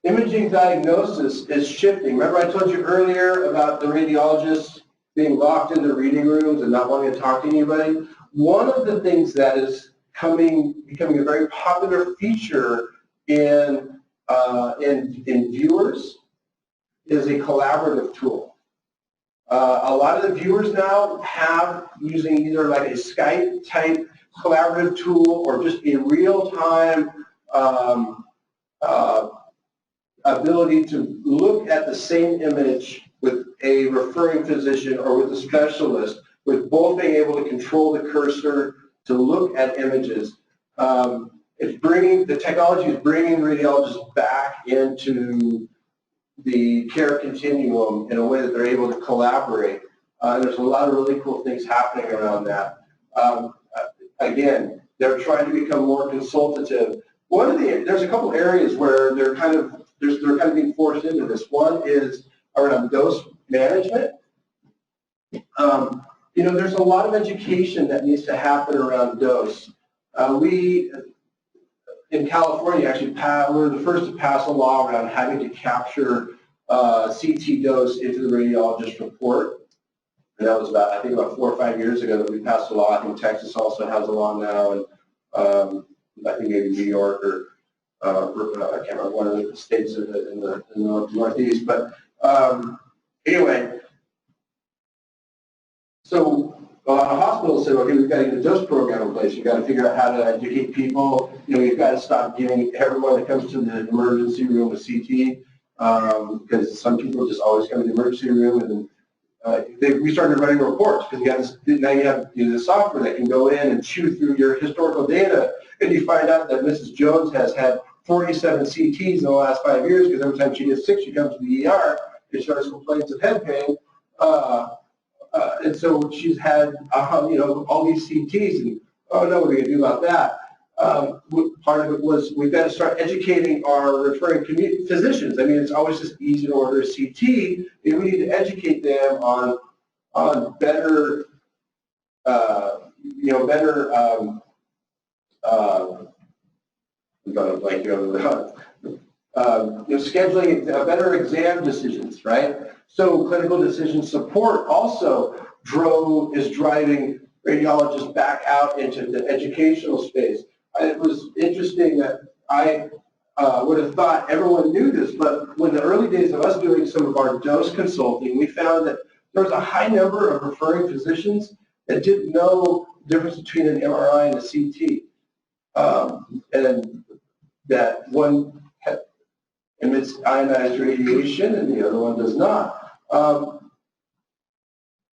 imaging diagnosis is shifting. Remember I told you earlier about the radiologists being locked in their reading rooms and not wanting to talk to anybody? One of the things that is becoming a very popular feature in viewers is a collaborative tool. A lot of the viewers now have using either like a Skype type collaborative tool or just a real-time ability to look at the same image with a referring physician or with a specialist, with both being able to control the cursor to look at images. the technology is bringing radiologists back into the care continuum in a way that they're able to collaborate. And there's a lot of really cool things happening around that. Again, they're trying to become more consultative. There's a couple areas where they're kind of being forced into this. One is around dose management. There's a lot of education that needs to happen around dose. We, in California, actually, we're the first to pass a law around having to capture CT dose into the radiologist report. And that was about 4 or 5 years ago that we passed a law. I think Texas also has a law now, and I think maybe New York or I can't remember one of the states in the Northeast. But anyway, so a lot of hospitals said, okay, we've got to get a dose program in place. You've got to figure out how to educate people. We've got to stop giving everyone that comes to the emergency room with CT because some people just always come to the emergency room and we started running reports because now you have the software that can go in and chew through your historical data, and you find out that Mrs. Jones has had 47 CTs in the last 5 years because every time she gets sick, she comes to the ER and starts complaints of head pain. And so she's had all these CTs, and oh no, what are we going to do about that? Part of it was we've got to start educating our referring physicians. I mean, it's always just easy to order a CT, and we need to educate them on better, I'm going to blank here on the scheduling better exam decisions, right? So clinical decision support also is driving radiologists back out into the educational space. It was interesting that I would have thought everyone knew this, but when the early days of us doing some of our dose consulting, we found that there was a high number of referring physicians that didn't know the difference between an MRI and a CT. And that one emits ionized radiation and the other one does not.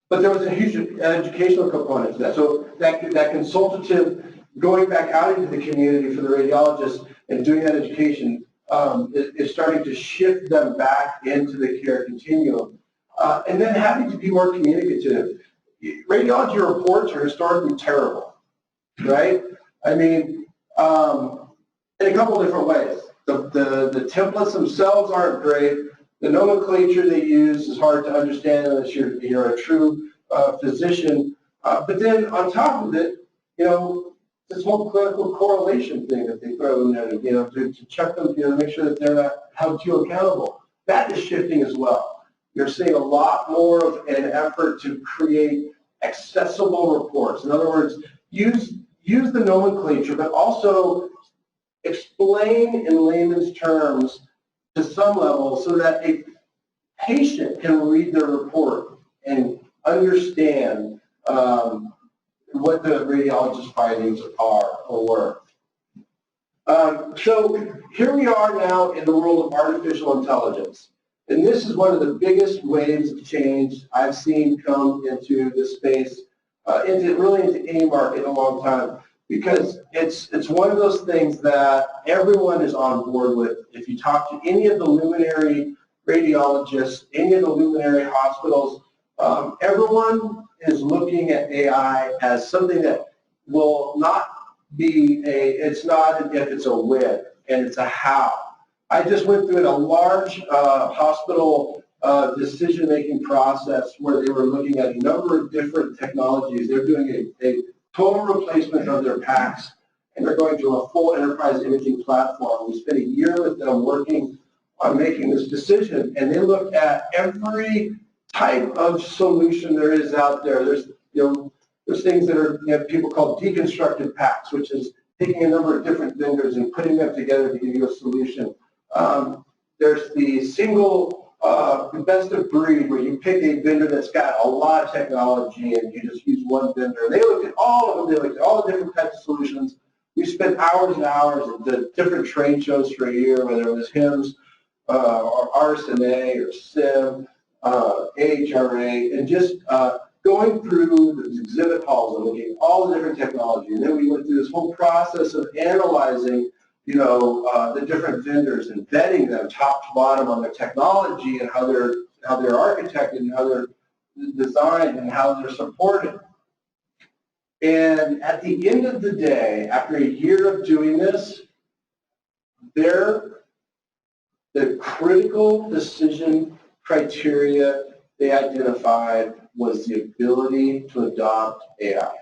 But there was a huge educational component to that. So that consultative, going back out into the community for the radiologists and doing that education is starting to shift them back into the care continuum. And then having to be more communicative. Radiology reports are historically terrible, right? I mean, in a couple different ways. The templates themselves aren't great. The nomenclature they use is hard to understand unless you're a true physician. But then on top of it, this whole clinical correlation thing that they throw in there, to check them, to make sure that they're not held too accountable. That is shifting as well. You're seeing a lot more of an effort to create accessible reports. In other words, use the nomenclature, but also explain in layman's terms to some level so that a patient can read their report and understand what the radiologist's findings are or were. So here we are now in the world of artificial intelligence. And this is one of the biggest waves of change I've seen come into this space, into any market in a long time, because it's one of those things that everyone is on board with. If you talk to any of the luminary radiologists, any of the luminary hospitals, everyone is looking at AI as something that will not be it's not an if, it's a when, and it's a how. I just went through a large hospital decision-making process where they were looking at a number of different technologies. They're doing a total replacement of their PACS, and they're going to a full enterprise imaging platform. We spent a year with them working on making this decision, and they looked at every type of solution there is out there. There's things that are people call deconstructed PACS, which is taking a number of different vendors and putting them together to give you a solution. There's the single best of breed, where you pick a vendor that's got a lot of technology and you just use one vendor. And they looked at all of them. They looked at all the different types of solutions. We spent hours and hours at the different trade shows for a year, whether it was HIMSS or RSNA or SIM, AHRA, and just going through the exhibit halls and looking at all the different technology, and then we went through this whole process of analyzing, the different vendors and vetting them top to bottom on their technology and how they're architected and how they're designed and how they're supported. And at the end of the day, after a year of doing this, the critical decision criteria they identified was the ability to adopt AI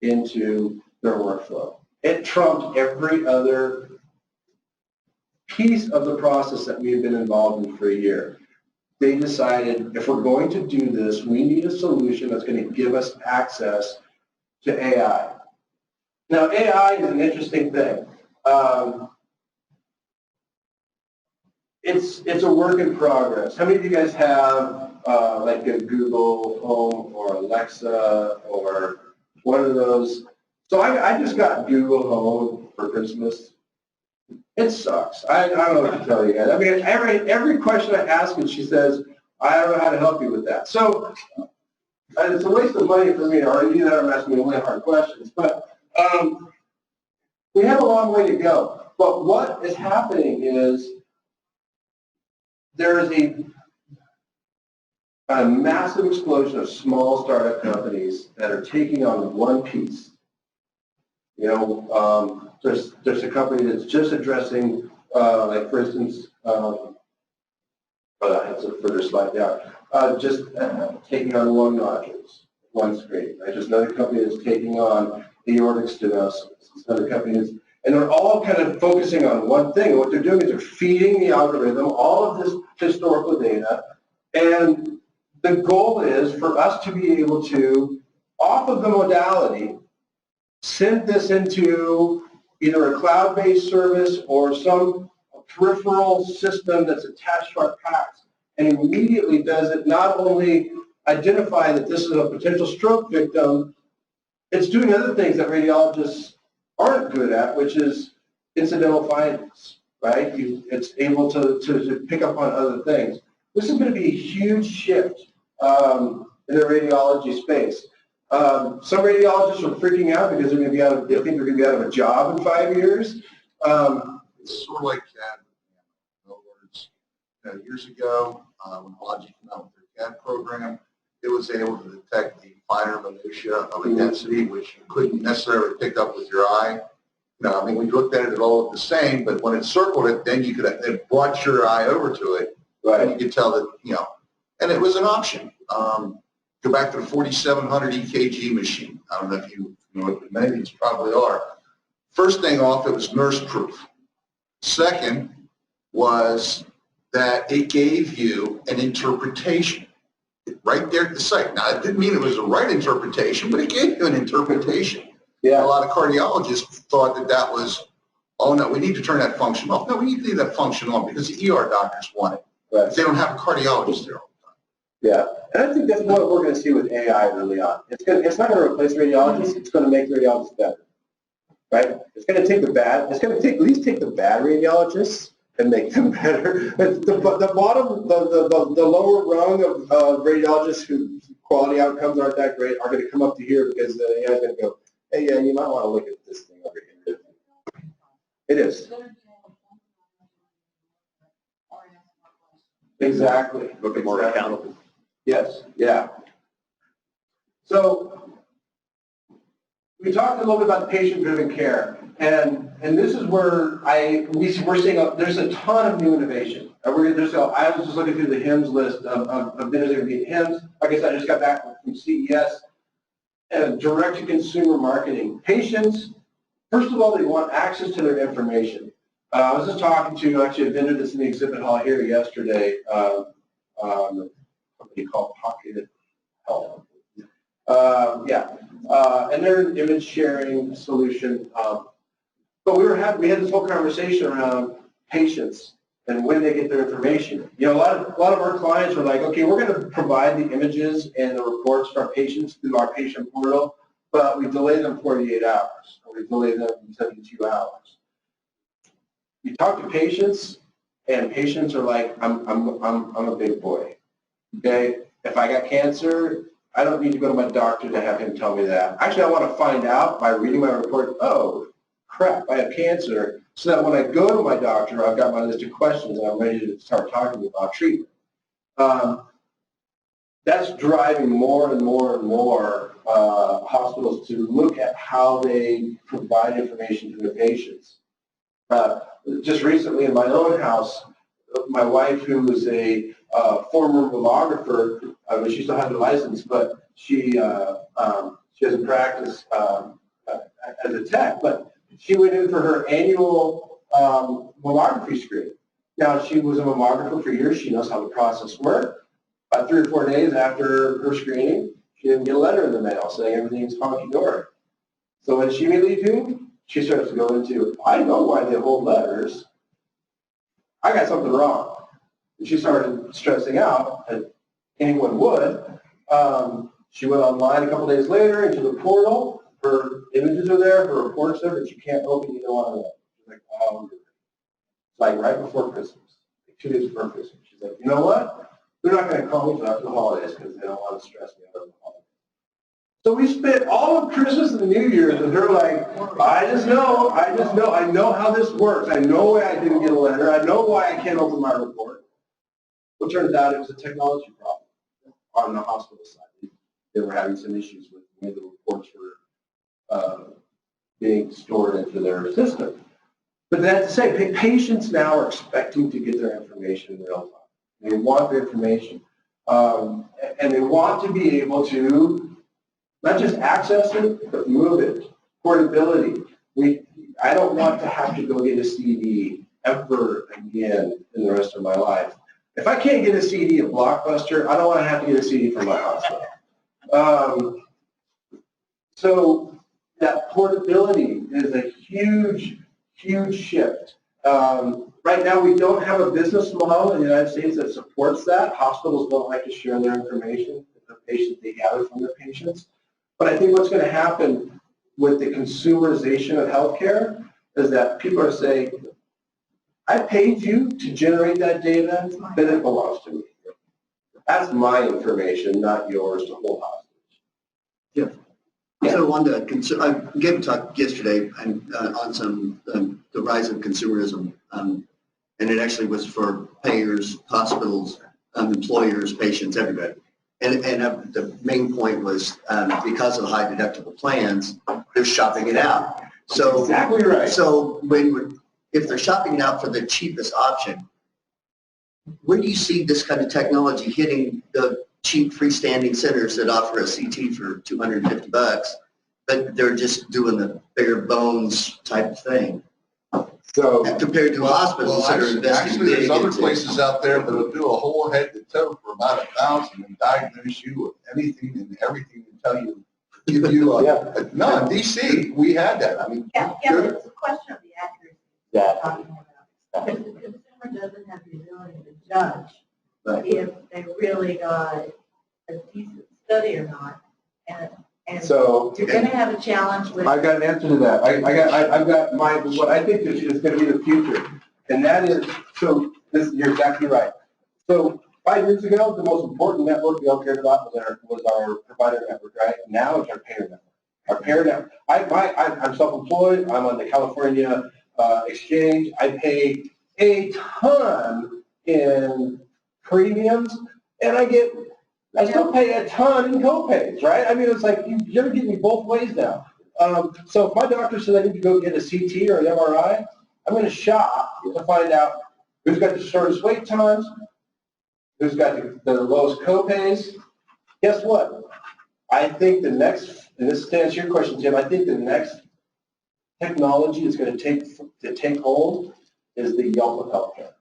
into their workflow. It trumped every other piece of the process that we have been involved in for a year. They decided, if we're going to do this, we need a solution that's going to give us access to AI. Now, AI is an interesting thing. It's a work in progress. How many of you guys have like a Google Home or Alexa or one of those? So I just got Google Home for Christmas. It sucks. I don't know what to tell you guys. I mean, every question I ask it, she says, I don't know how to help you with that. So it's a waste of money for me, or you that are asking me really hard questions. But we have a long way to go. But what is happening is there is a massive explosion of small startup companies that are taking on one piece. There's a company that's just addressing, like for instance, it's a further slide down, just taking on lung nodules, one screen. Right? There's another company that's taking on aortic stenosis. There's another company that's, and they're all kind of focusing on one thing. And what they're doing is they're feeding the algorithm all of this historical data, and the goal is for us to be able to, off of the modality, send this into either a cloud-based service or some peripheral system that's attached to our PACS, and immediately does it not only identify that this is a potential stroke victim, it's doing other things that radiologists aren't good at, which is incidental findings, right? It's able to pick up on other things. This is going to be a huge shift in the radiology space. Some radiologists are freaking out because they're going to be they think they're going to be out of a job in 5 years. It's sort of like CAD. In other words, years ago, when Logic came out with their CAD program, it was able to detect the finer minutia of a density, which you couldn't necessarily pick up with your eye. I mean, we looked at it all the same, but when it circled it, then you could it brought your eye over to it, right? And you could tell that, and it was an option. Go back to the 4700 EKG machine. I don't know if you know what, many of these probably are. First thing off, it was nurse proof. Second was that it gave you an interpretation right there at the site. Now, it didn't mean it was the right interpretation, but it gave you an interpretation. Yeah. A lot of cardiologists thought that was, oh no, we need to turn that function off. No, we need to leave that function on because the ER doctors want it. Right. They don't have a cardiologist there all the time. Yeah, and I think that's what we're going to see with AI early on. It's not going to replace radiologists. It's going to make radiologists better, right? It's going to take at least take the bad radiologists and make them better. The bottom, the lower rung of radiologists whose quality outcomes aren't that great are going to come up to here because the AI is going to go, hey, yeah, you might want to look at this thing over here. It is. Exactly. Look at more accountable. Yes, yeah. So we talked a little bit about patient-driven care, and this is where we're seeing there's a ton of new innovation. I was just looking through the HIMSS list of vendors that are being HIMSS. Like I said, I just got back from CES. And direct-to-consumer marketing. Patients, first of all, they want access to their information. I was just talking to actually a vendor that's in the exhibit hall here yesterday, a company called Pocket Health. And they're an image sharing solution. But we had this whole conversation around patients and when they get their information. A lot of our clients were like, okay, we're going to provide the images and the reports to our patients through our patient portal, but we delay them 48 hours, or we delay them 72 hours. You talk to patients, and patients are like, I'm a big boy. Okay, if I got cancer, I don't need to go to my doctor to have him tell me that. Actually, I want to find out by reading my report, oh, crap, I have cancer, so that when I go to my doctor, I've got my list of questions and I'm ready to start talking about treatment. That's driving more and more and more hospitals to look at how they provide information to their patients. Just recently in my own house, my wife, who is a former mammographer, she still has her license, but she doesn't practice as a tech, but she went in for her annual mammography screen. Now, she was a mammographer for years. She knows how the process works. About 3 or 4 days after her screening, she didn't get a letter in the mail saying everything's honky-dory. So when she immediately did, she starts to go into, I know why they hold letters. I got something wrong. And she started stressing out, as anyone would. She went online a couple days later into the portal. Her images are there, her reports are there, but you can't open, you don't want to know. She's like, oh, it's like right before Christmas, like 2 days before Christmas. She's like, you know what? They're not going to call me after the holidays because they don't want to stress me out of the holidays. So we spent all of Christmas and the New Year's, and they're like, I know how this works. I know why I didn't get a letter. I know why I can't open my report. Well, it turns out it was a technology problem on the hospital side. They were having some issues with the way the reports were being stored into their system. But that's to say, patients now are expecting to get their information in real time. They want the information, and they want to be able to not just access it, but move it. Portability. I don't want to have to go get a CD ever again in the rest of my life. If I can't get a CD at Blockbuster, I don't want to have to get a CD from my hospital. So that portability is a huge, huge shift. Right now, we don't have a business model in the United States that supports that. Hospitals don't like to share their information with the patients they gather from their patients. But I think what's going to happen with the consumerization of healthcare is that people are saying, I paid you to generate that data, then it belongs to me. That's my information, not yours to hold hostage. Yeah. So I wanted to, I gave a talk yesterday on the rise of consumerism, and it actually was for payers, hospitals, employers, patients, everybody. And the main point was because of the high deductible plans, they're shopping it out. So exactly right. So if they're shopping it out for the cheapest option, where do you see this kind of technology hitting the cheap freestanding centers that offer a CT for $250, but they're just doing the bare bones type thing? So compared to hospitals that are investing actually, there's other into places out there that will do a whole head to toe for about $1,000 and diagnose you with anything and everything and tell you, give you a, no, in DC, we had that. I mean, Yeah, but it's a question of the accuracy. Yeah. Because the consumer doesn't have the ability to judge if they really got a decent study or not. And So you're going to have a challenge with. I've got an answer to that. I've got what I think is going to be the future, and that is, so this, you're exactly right. So 5 years ago, the most important network we all cared about was our provider network, right? Now it's our payer network. Our payer network. I'm self-employed. I'm on the California exchange. I pay a ton in premiums, and I still pay a ton in co-pays, right? I mean, it's like, you're getting me both ways now. So if my doctor says I need to go get a CT or an MRI, I'm going to shop to find out who's got the shortest wait times, who's got the lowest co-pays. Guess what? I think the next, and this is to answer your question, Tim, I think the next technology is going to take hold is the Yelp of healthcare.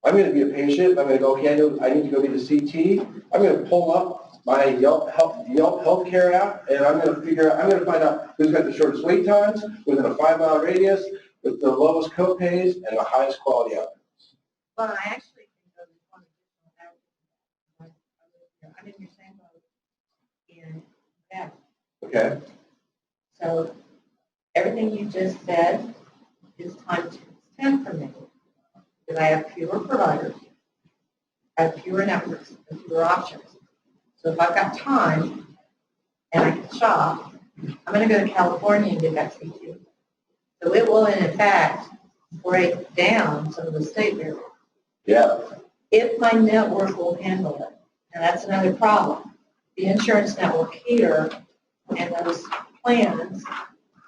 I'm going to be a patient. I'm going to go, okay, I need to go get a CT. I'm going to pull up my Yelp healthcare app, and I'm going to find out who's got the shortest wait times within a 5-mile radius with the lowest co-pays and the highest quality outcomes. But I actually think that one additional I'm in your same boat in that. Okay. So everything you just said is times 10 for me. Because I have fewer providers, I have fewer networks, and fewer options. So if I've got time and I can shop, I'm going to go to California and get that CT. So it will, in fact, break down some of the state barriers. Yeah. If my network will handle it. And that's another problem. The insurance network here and those plans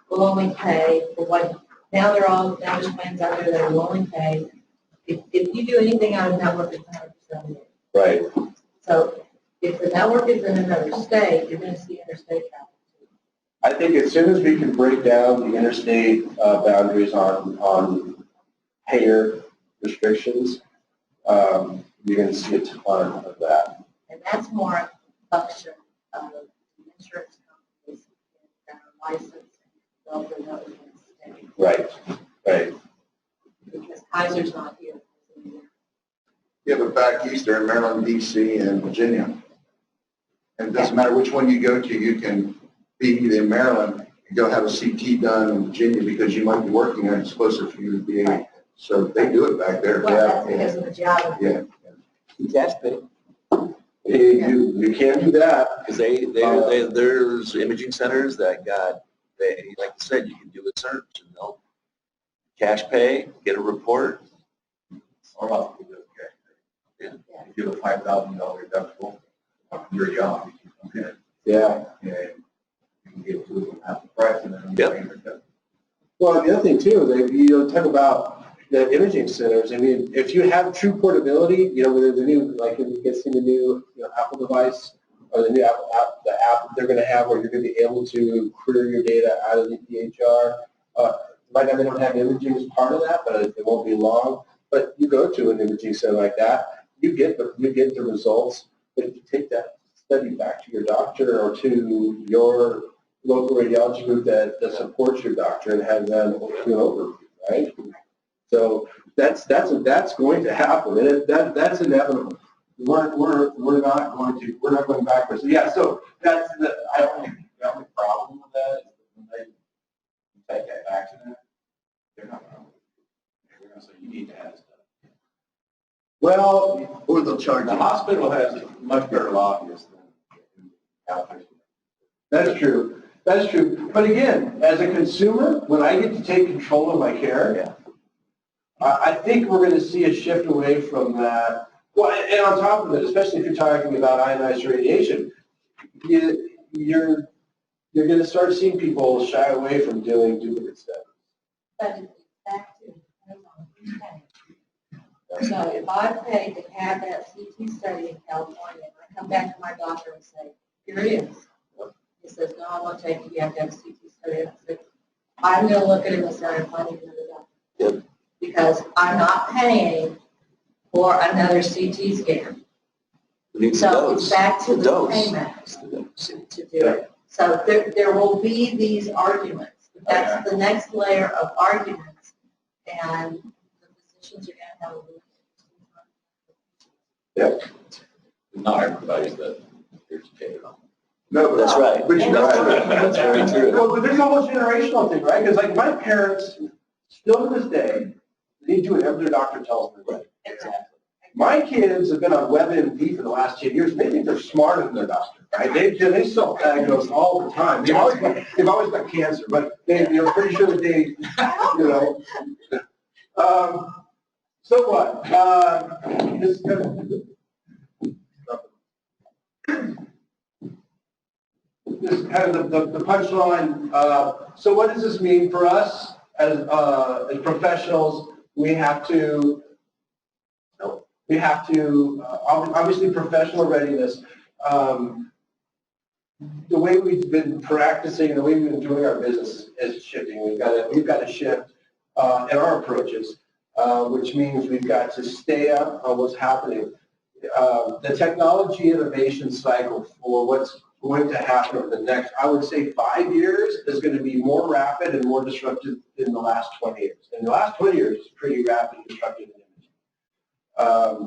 will only pay for what, now there's plans out there that will only pay, if you do anything out of network, it's 100%. Right. So if the network is in another state, you're going to see interstate traffic. I think as soon as we can break down the interstate boundaries on payer restrictions, you're going to see a ton of that. And that's more a function of the insurance companies that are licensed and well for those in the state. Right, right. Because Kaiser's not here. Yeah, but back east, they're in Maryland, DC, and Virginia. And it doesn't matter which one you go to, you can be in Maryland and go have a CT done in Virginia because you might be working there. It's closer for you to be able. So they do it back there. Well, that's because of the geography. Yeah. Cash pay. You can do that. Because there's imaging centers that got, like you said, you can do a search and they'll cash pay, get a report. Or else you do cash pay. You give a $5,000 deductible, your job, you can come in, Yeah. and you can get to them half the price, and then you Yep. pay your deductible. Well, the other thing too, you talk about the imaging centers. I mean, if you have true portability, whether the new, like if you get the new Apple device or the new Apple app, the app they're going to have where you're going to be able to query your data out of the EHR. Right now they don't have imaging as part of that, but it won't be long. But you go to an imaging center like that, you get the results. But if you take that study back to your doctor or to your local radiology group that supports your doctor and have them do an overview, right? So that's going to happen, and that's inevitable. We're not going backwards. So yeah, so that's The only problem with that is when they take that back to them, they're not going to say you need to have stuff. well, Or they'll charge The you. hospital has much better lobbyists than outpatient. that's true. That's true. But again, as a consumer, when I get to take control of my care, I think we're going to see a shift away from that. Well, and on top of it, especially if you're talking about ionized radiation, you're going to start seeing people shy away from doing duplicate studies. But it's back to, depends on who's paying. So if I paid to have that CT study in California, and I come back to my doctor and say, here it is. He says, no, I won't take it, you have to have a CT study. I said, I'm going to look at it and say, I'm finding another doctor. Yep. Because I'm not paying for another CT scan. So it's back to the payment to do it. So there will be these arguments. That's the next layer of arguments, and the physicians are going to have a Yep. Not everybody's the educated on. No, but That's right. But you know, That's very true. Well, but there's a whole generational thing, right? Because like my parents, still to this day, they do whatever their doctor tells them to do. Exactly. My kids have been on WebMD for the last 10 years, and they think they're smarter than their doctor, right? They self-diagnose all the time. They've always got cancer, but they're pretty sure that they, so what? This is kind of the punchline. So what does this mean for us as professionals? We have to obviously professional readiness. The way we've been practicing, the way we've been doing our business is shifting. We've got to shift in our approaches, which means we've got to stay up on what's happening. The technology innovation cycle for what's going to happen over the next, I would say 5 years, is going to be more rapid and more disruptive than the last 20 years. And the last 20 years is pretty rapid and disruptive.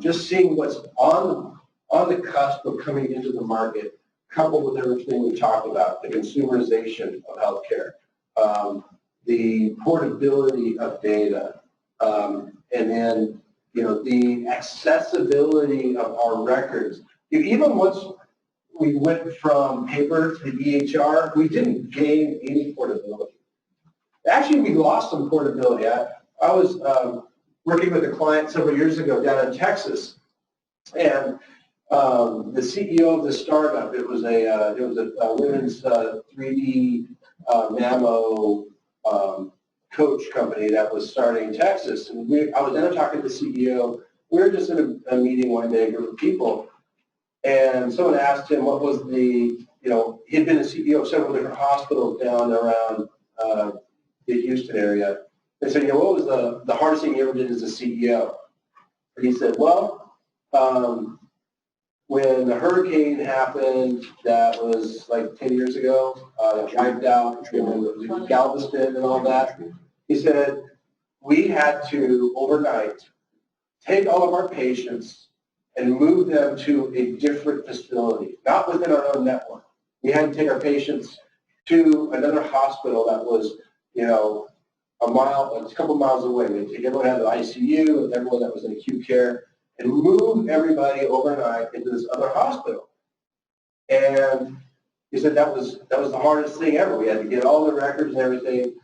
Just seeing what's on the cusp of coming into the market, coupled with everything we talked about, the consumerization of healthcare, the portability of data, and then the accessibility of our records. Even we went from paper to EHR, we didn't gain any portability. Actually, we lost some portability. I was working with a client several years ago down in Texas, and the CEO of the startup, it was a women's 3D mammo coach company that was starting in Texas. And I was there talking to the CEO. We were just in a meeting one day, a group of people, and someone asked him what was the, he'd been the CEO of several different hospitals down around the Houston area. They said, what was the hardest thing you ever did as a CEO? And he said, well, when the hurricane happened, that was like 10 years ago, that wiped out Galveston and all that. He said, we had to overnight take all of our patients and move them to a different facility, not within our own network. We had to take our patients to another hospital that was, a couple miles away. We had to take everyone out of the ICU and everyone that was in acute care and move everybody overnight into this other hospital. And he said that was the hardest thing ever. We had to get all the records and everything,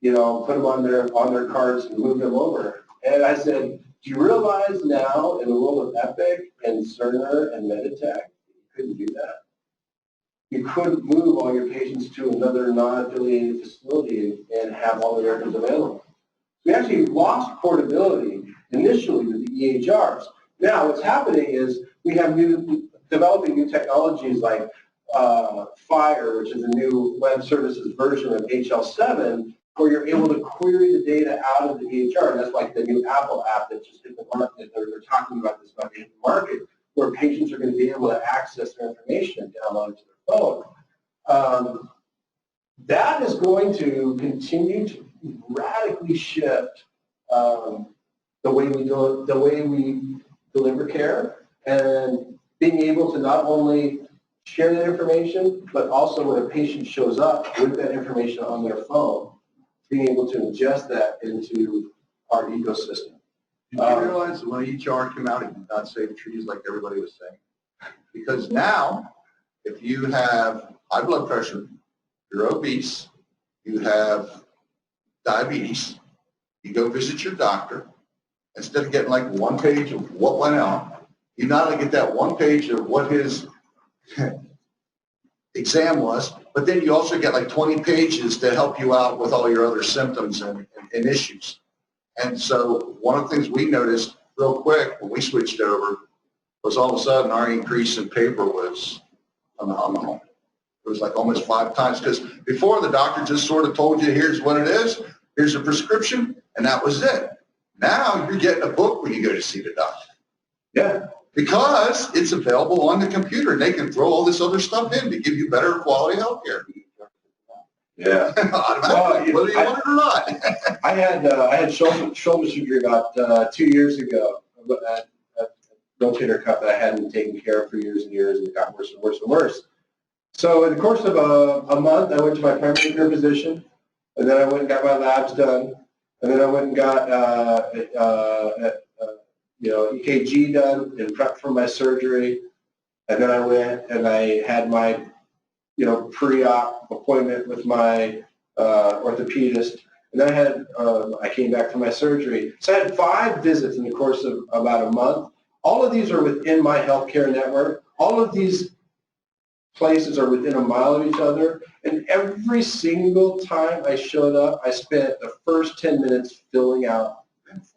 put them on their carts and move them over. And I said, do you realize now in the world of Epic and Cerner and Meditech, you couldn't do that? You couldn't move all your patients to another non-affiliated facility and have all the records available. We actually lost portability initially with the EHRs. Now what's happening is we have developing new technologies like FHIR, which is a new web services version of HL7, where you're able to query the data out of the EHR. And that's like the new Apple app that just hit the market. They're talking about this about the market, where patients are going to be able to access their information and download it to their phone. That is going to continue to radically shift the way we deliver care, and being able to not only share that information, but also when a patient shows up with that information on their phone, being able to ingest that into our ecosystem. Did you realize that when EHR came out, it did not save trees like everybody was saying? Because now, if you have high blood pressure, you're obese, you have diabetes, you go visit your doctor, instead of getting like one page of what went out, you not only get that one page of what his exam was, but then you also get like 20 pages to help you out with all your other symptoms and issues. And so one of the things we noticed real quick when we switched over was all of a sudden our increase in paper was phenomenal. It was like almost 5 times, because before the doctor just sort of told you, here's what it is, here's a prescription, and that was it. Now you're getting a book when you go to see the doctor. Yeah. Because it's available on the computer, and they can throw all this other stuff in to give you better quality health care. Yeah. Automatically, whether you want it or not. I had shoulder surgery about 2 years ago. A rotator cuff that I hadn't taken care of for years and years, and it got worse and worse and worse. So in the course of a month, I went to my primary care physician, and then I went and got my labs done, and then I went and got EKG done and prepped for my surgery, and then I went and I had my pre-op appointment with my orthopedist, and then I came back from my surgery. So I had 5 visits in the course of about a month. All of these are within my healthcare network. All of these places are within a mile of each other, and every single time I showed up, I spent the first 10 minutes filling out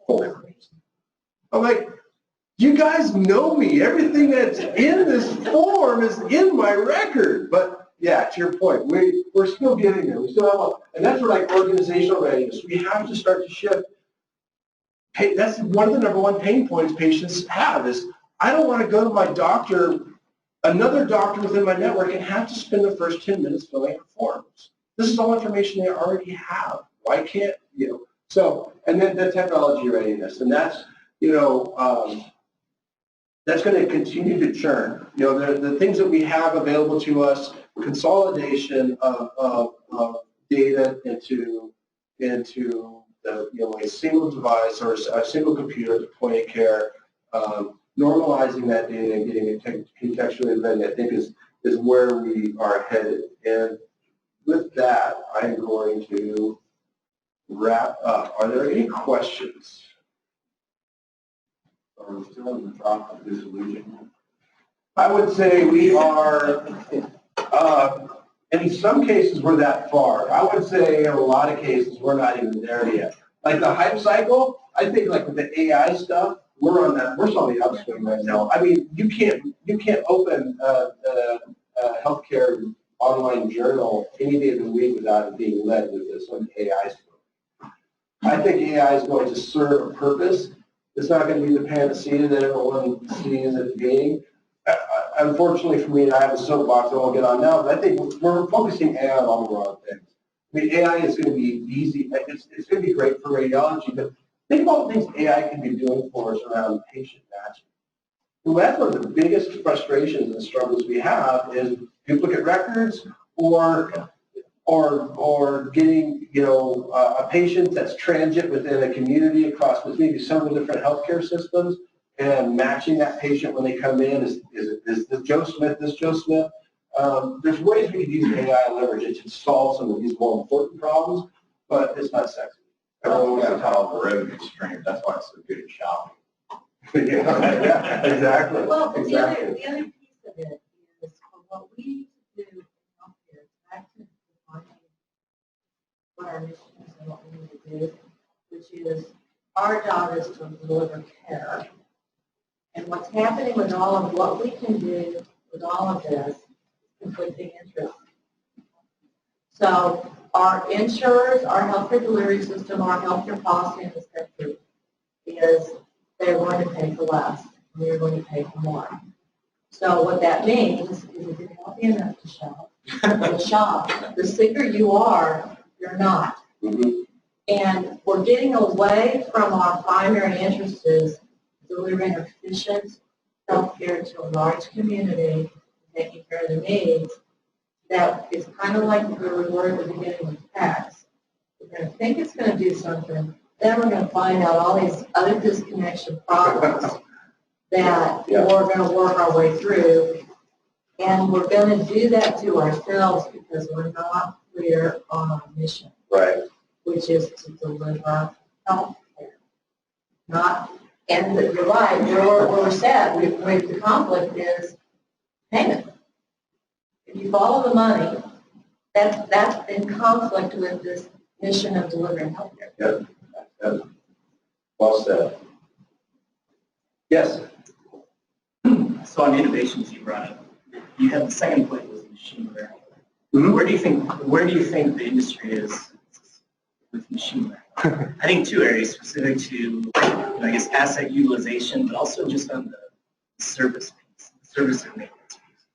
forms. I'm like, you guys know me. Everything that's in this form is in my record. But yeah, to your point, we're still getting there. We still have and that's where like organizational readiness. We have to start to shift. Hey, that's one of the #1 pain points patients have is, I don't want to go to my doctor, another doctor within my network, and have to spend the first 10 minutes filling out forms. This is all information they already have. Why can't, So, and then the technology readiness, and that's, that's going to continue to churn. The things that we have available to us, consolidation of data into a single device or a single computer at the point of care, normalizing that data and getting it contextually ready, I think is where we are headed. And with that, I'm going to wrap up. Are there any questions? Are we still in the trough of disillusionment? I would say we are, in some cases, we're that far. I would say in a lot of cases, we're not even there yet. Like the hype cycle, I think like with the AI stuff, we're on the upswing right now. I mean, you can't open a healthcare online journal any day of the week without it being led with this on AI stuff. I think AI is going to serve a purpose. It's not going to be the panacea that everyone sees it being. Unfortunately for me, I have a soapbox I won't get on now, but I think we're focusing AI on all the wrong things. I mean, AI is going to be easy. It's going to be great for radiology, but think about the things AI can be doing for us around patient matching. Well, that's one of the biggest frustrations and struggles we have is duplicate records or getting, a patient that's transient within a community across maybe several different healthcare systems and matching that patient when they come in. Is this Joe Smith, this Joe Smith? There's ways we can use AI and leverage it to solve some of these more important problems, but it's not sexy. Everyone wants to tell the revenue stream. That's why it's so good at shopping. Yeah, exactly. Well, but exactly. the other piece of it is for what we need to do in healthcare, back to defining what our mission is and what we need to do, which is our job is to deliver care. And what's happening with all of what we can do with all of this is conflicting interests. So our insurers, our healthcare delivery system, our healthcare policy in this country is they're going to pay for less, and we're going to pay for more. So what that means is if you're healthy enough to shop, you'll shop. The sicker you are, you're not. Mm-hmm. And we're getting away from our primary interest is delivering efficient healthcare to a large community, taking care of the needs. That is kind of like where we were at the beginning with tax. We're going to think it's going to do something, then we're going to find out all these other disconnection problems that we're going to work our way through. And we're going to do that to ourselves because we're not clear on our mission. Right. Which is to deliver health care. Not, and you're right, where we're set, with the conflict is payment. If you follow the money, that's in conflict with this mission of delivering health care. Yep. Well said. Yes. So on innovations you brought up, you have the second point was machine learning. Mm-hmm. Where do you think the industry is with machine learning? I think two areas specific to, I guess, asset utilization, but also just on the service piece, service and maintenance piece.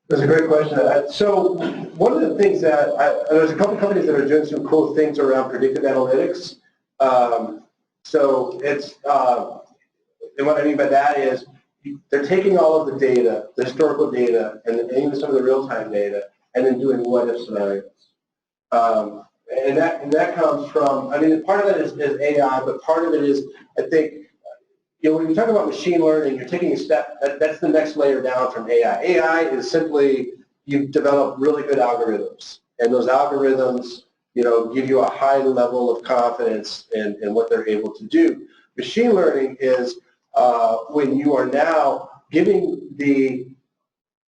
That's a great question. So one of the things that, there's a couple companies that are doing some cool things around predictive analytics. So it's, and what I mean by that is they're taking all of the data, the historical data, and even some of the real-time data, and then doing what-if scenarios. And that comes from, I mean, part of that is AI, but part of it is, I think, when you talk about machine learning, you're taking a step, that's the next layer down from AI. AI is simply, you've developed really good algorithms, and those algorithms, give you a high level of confidence in what they're able to do. Machine learning is when you are now giving the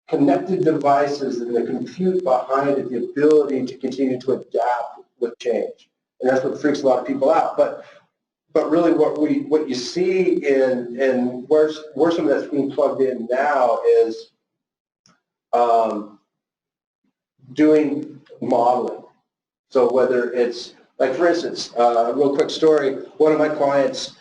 connected devices and the compute behind it the ability to continue to adapt with change. And that's what freaks a lot of people out. But really what you see in where some of that's being plugged in now is doing modeling. So whether it's, like for instance, a real quick story, one of my clients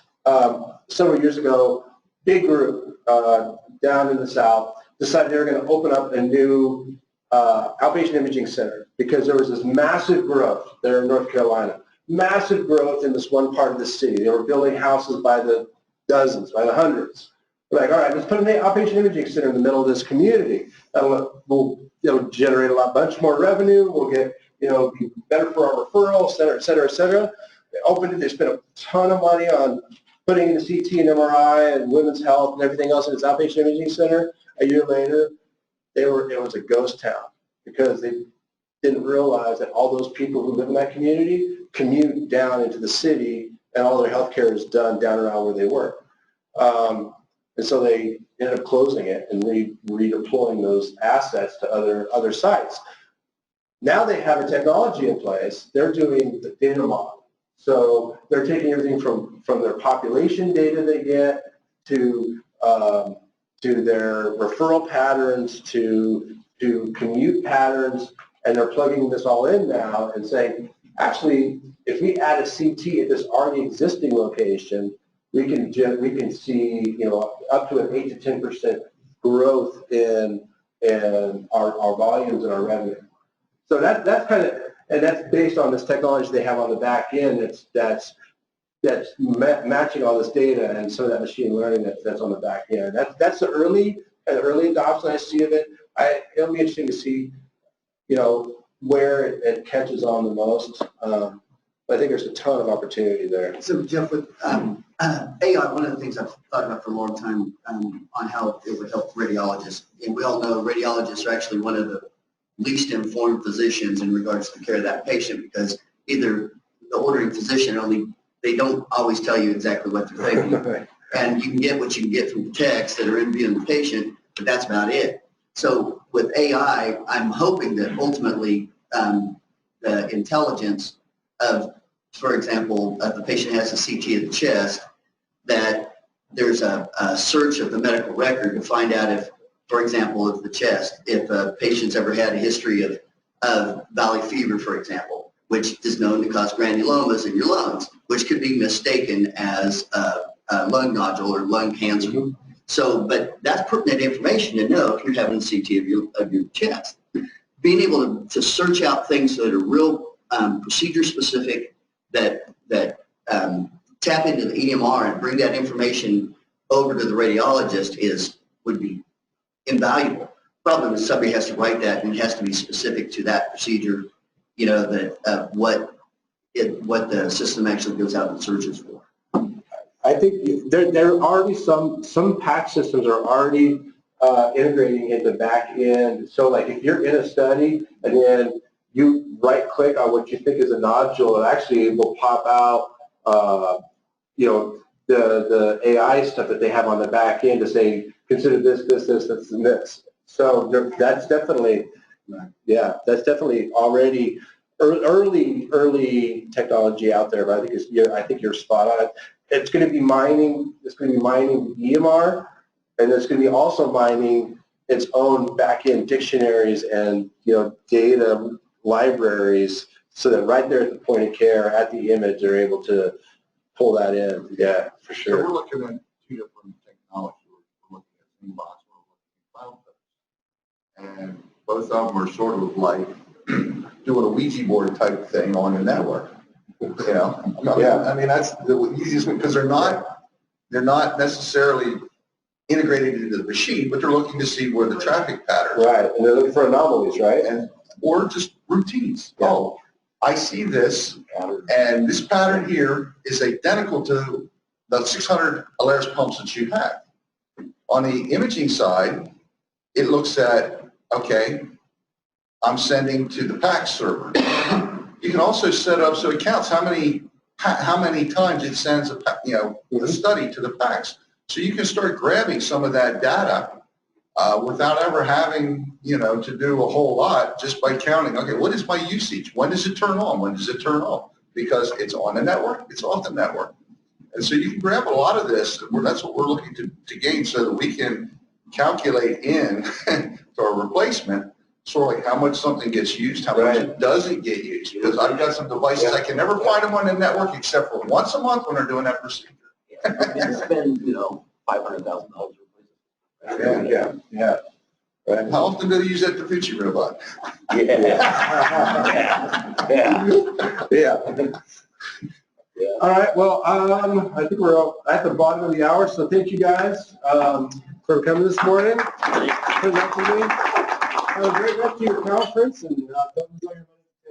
several years ago, big group down in the South, decided they were going to open up a new outpatient imaging center because there was this massive growth there in North Carolina. Massive growth in this one part of the city. They were building houses by the dozens, by the hundreds. We're like, all right, let's put an outpatient imaging center in the middle of this community. We'll generate a bunch more revenue. We'll get, be better for our referral, et cetera, et cetera, et cetera. They opened it. They spent a ton of money on putting in the CT and MRI and women's health and everything else in its outpatient imaging center. A year later, it was a ghost town because they didn't realize that all those people who live in that community commute down into the city, and all their health care is done down around where they work. And so they ended up closing it and redeploying those assets to other sites. Now they have a technology in place. They're doing the data model. So they're taking everything from their population data they get to their referral patterns to commute patterns, and they're plugging this all in now and saying, actually, if we add a CT at this already existing location, we can see up to an 8 to 10% growth in our volumes and our revenue. So that's kind of, and that's based on this technology they have on the back end that's matching all this data and some of that machine learning that's on the back end. That's the early adoption I see of it. It'll be interesting to see, where it catches on the most. But I think there's a ton of opportunity there. So Jeff, with AI, one of the things I've thought about for a long time on how it would help radiologists, and we all know radiologists are actually one of the least informed physicians in regards to the care of that patient, because either the ordering physician they don't always tell you exactly what they're thinking, and you can get what you can get from texts that are interviewing the patient, but that's about it. So with AI, I'm hoping that ultimately the intelligence of, for example, if the patient has a CT of the chest, that there's a search of the medical record to find out if, for example, of the chest, if a patient's ever had a history of valley fever, for example, which is known to cause granulomas in your lungs, which could be mistaken as a lung nodule or lung cancer. Mm-hmm. So, but that's pertinent information to know if you're having a CT of your chest. Being able to search out things that are real procedure specific, that tap into the EMR and bring that information over to the radiologist would be invaluable. Problem is somebody has to write that, and it has to be specific to that procedure, what the system actually goes out and searches for. I think there are already some PACS systems are already integrating in the back end. So like if you're in a study and then you right click on what you think is a nodule, it actually will pop out the AI stuff that they have on the back end to say, consider this, and this. So that's definitely, that's definitely already early technology out there. But I think you're spot on. It's going to be mining. It's going to be mining EMR, and it's going to be also mining its own back-end dictionaries and data libraries, so that right there at the point of care, at the image, they're able to pull that in. Yeah, for sure. So we're looking at two different technologies. We're looking at inbox, we're looking at cloud, and both of them are sort of like doing a Ouija board type thing on the network. I mean that's the easiest one, because they're not necessarily integrated into the machine, but they're looking to see where the traffic patterns are. Right, and they're looking for anomalies, right? Or just routines. Yeah. Oh, I see this, and this pattern here is identical to the 600 Alaris pumps that you have. On the imaging side, it looks at, okay, I'm sending to the PACS server. You can also set up so it counts how many times it sends the study to the PACS. So you can start grabbing some of that data without ever having to do a whole lot, just by counting. Okay, what is my usage? When does it turn on? When does it turn off? Because it's on the network, it's off the network. And so you can grab a lot of this. That's what we're looking to gain, so that we can calculate in to our replacement, sort of like how much something gets used, how much it doesn't get used. Because I've got some devices, I can never find them on the network except for once a month when they're doing that procedure. And spend, $500,000. Yeah. Right. How often do they use that Da Vinci robot? Yeah. All right. Well, I think we're at the bottom of the hour, so thank you guys for coming this morning. Have a great rest of your conference, and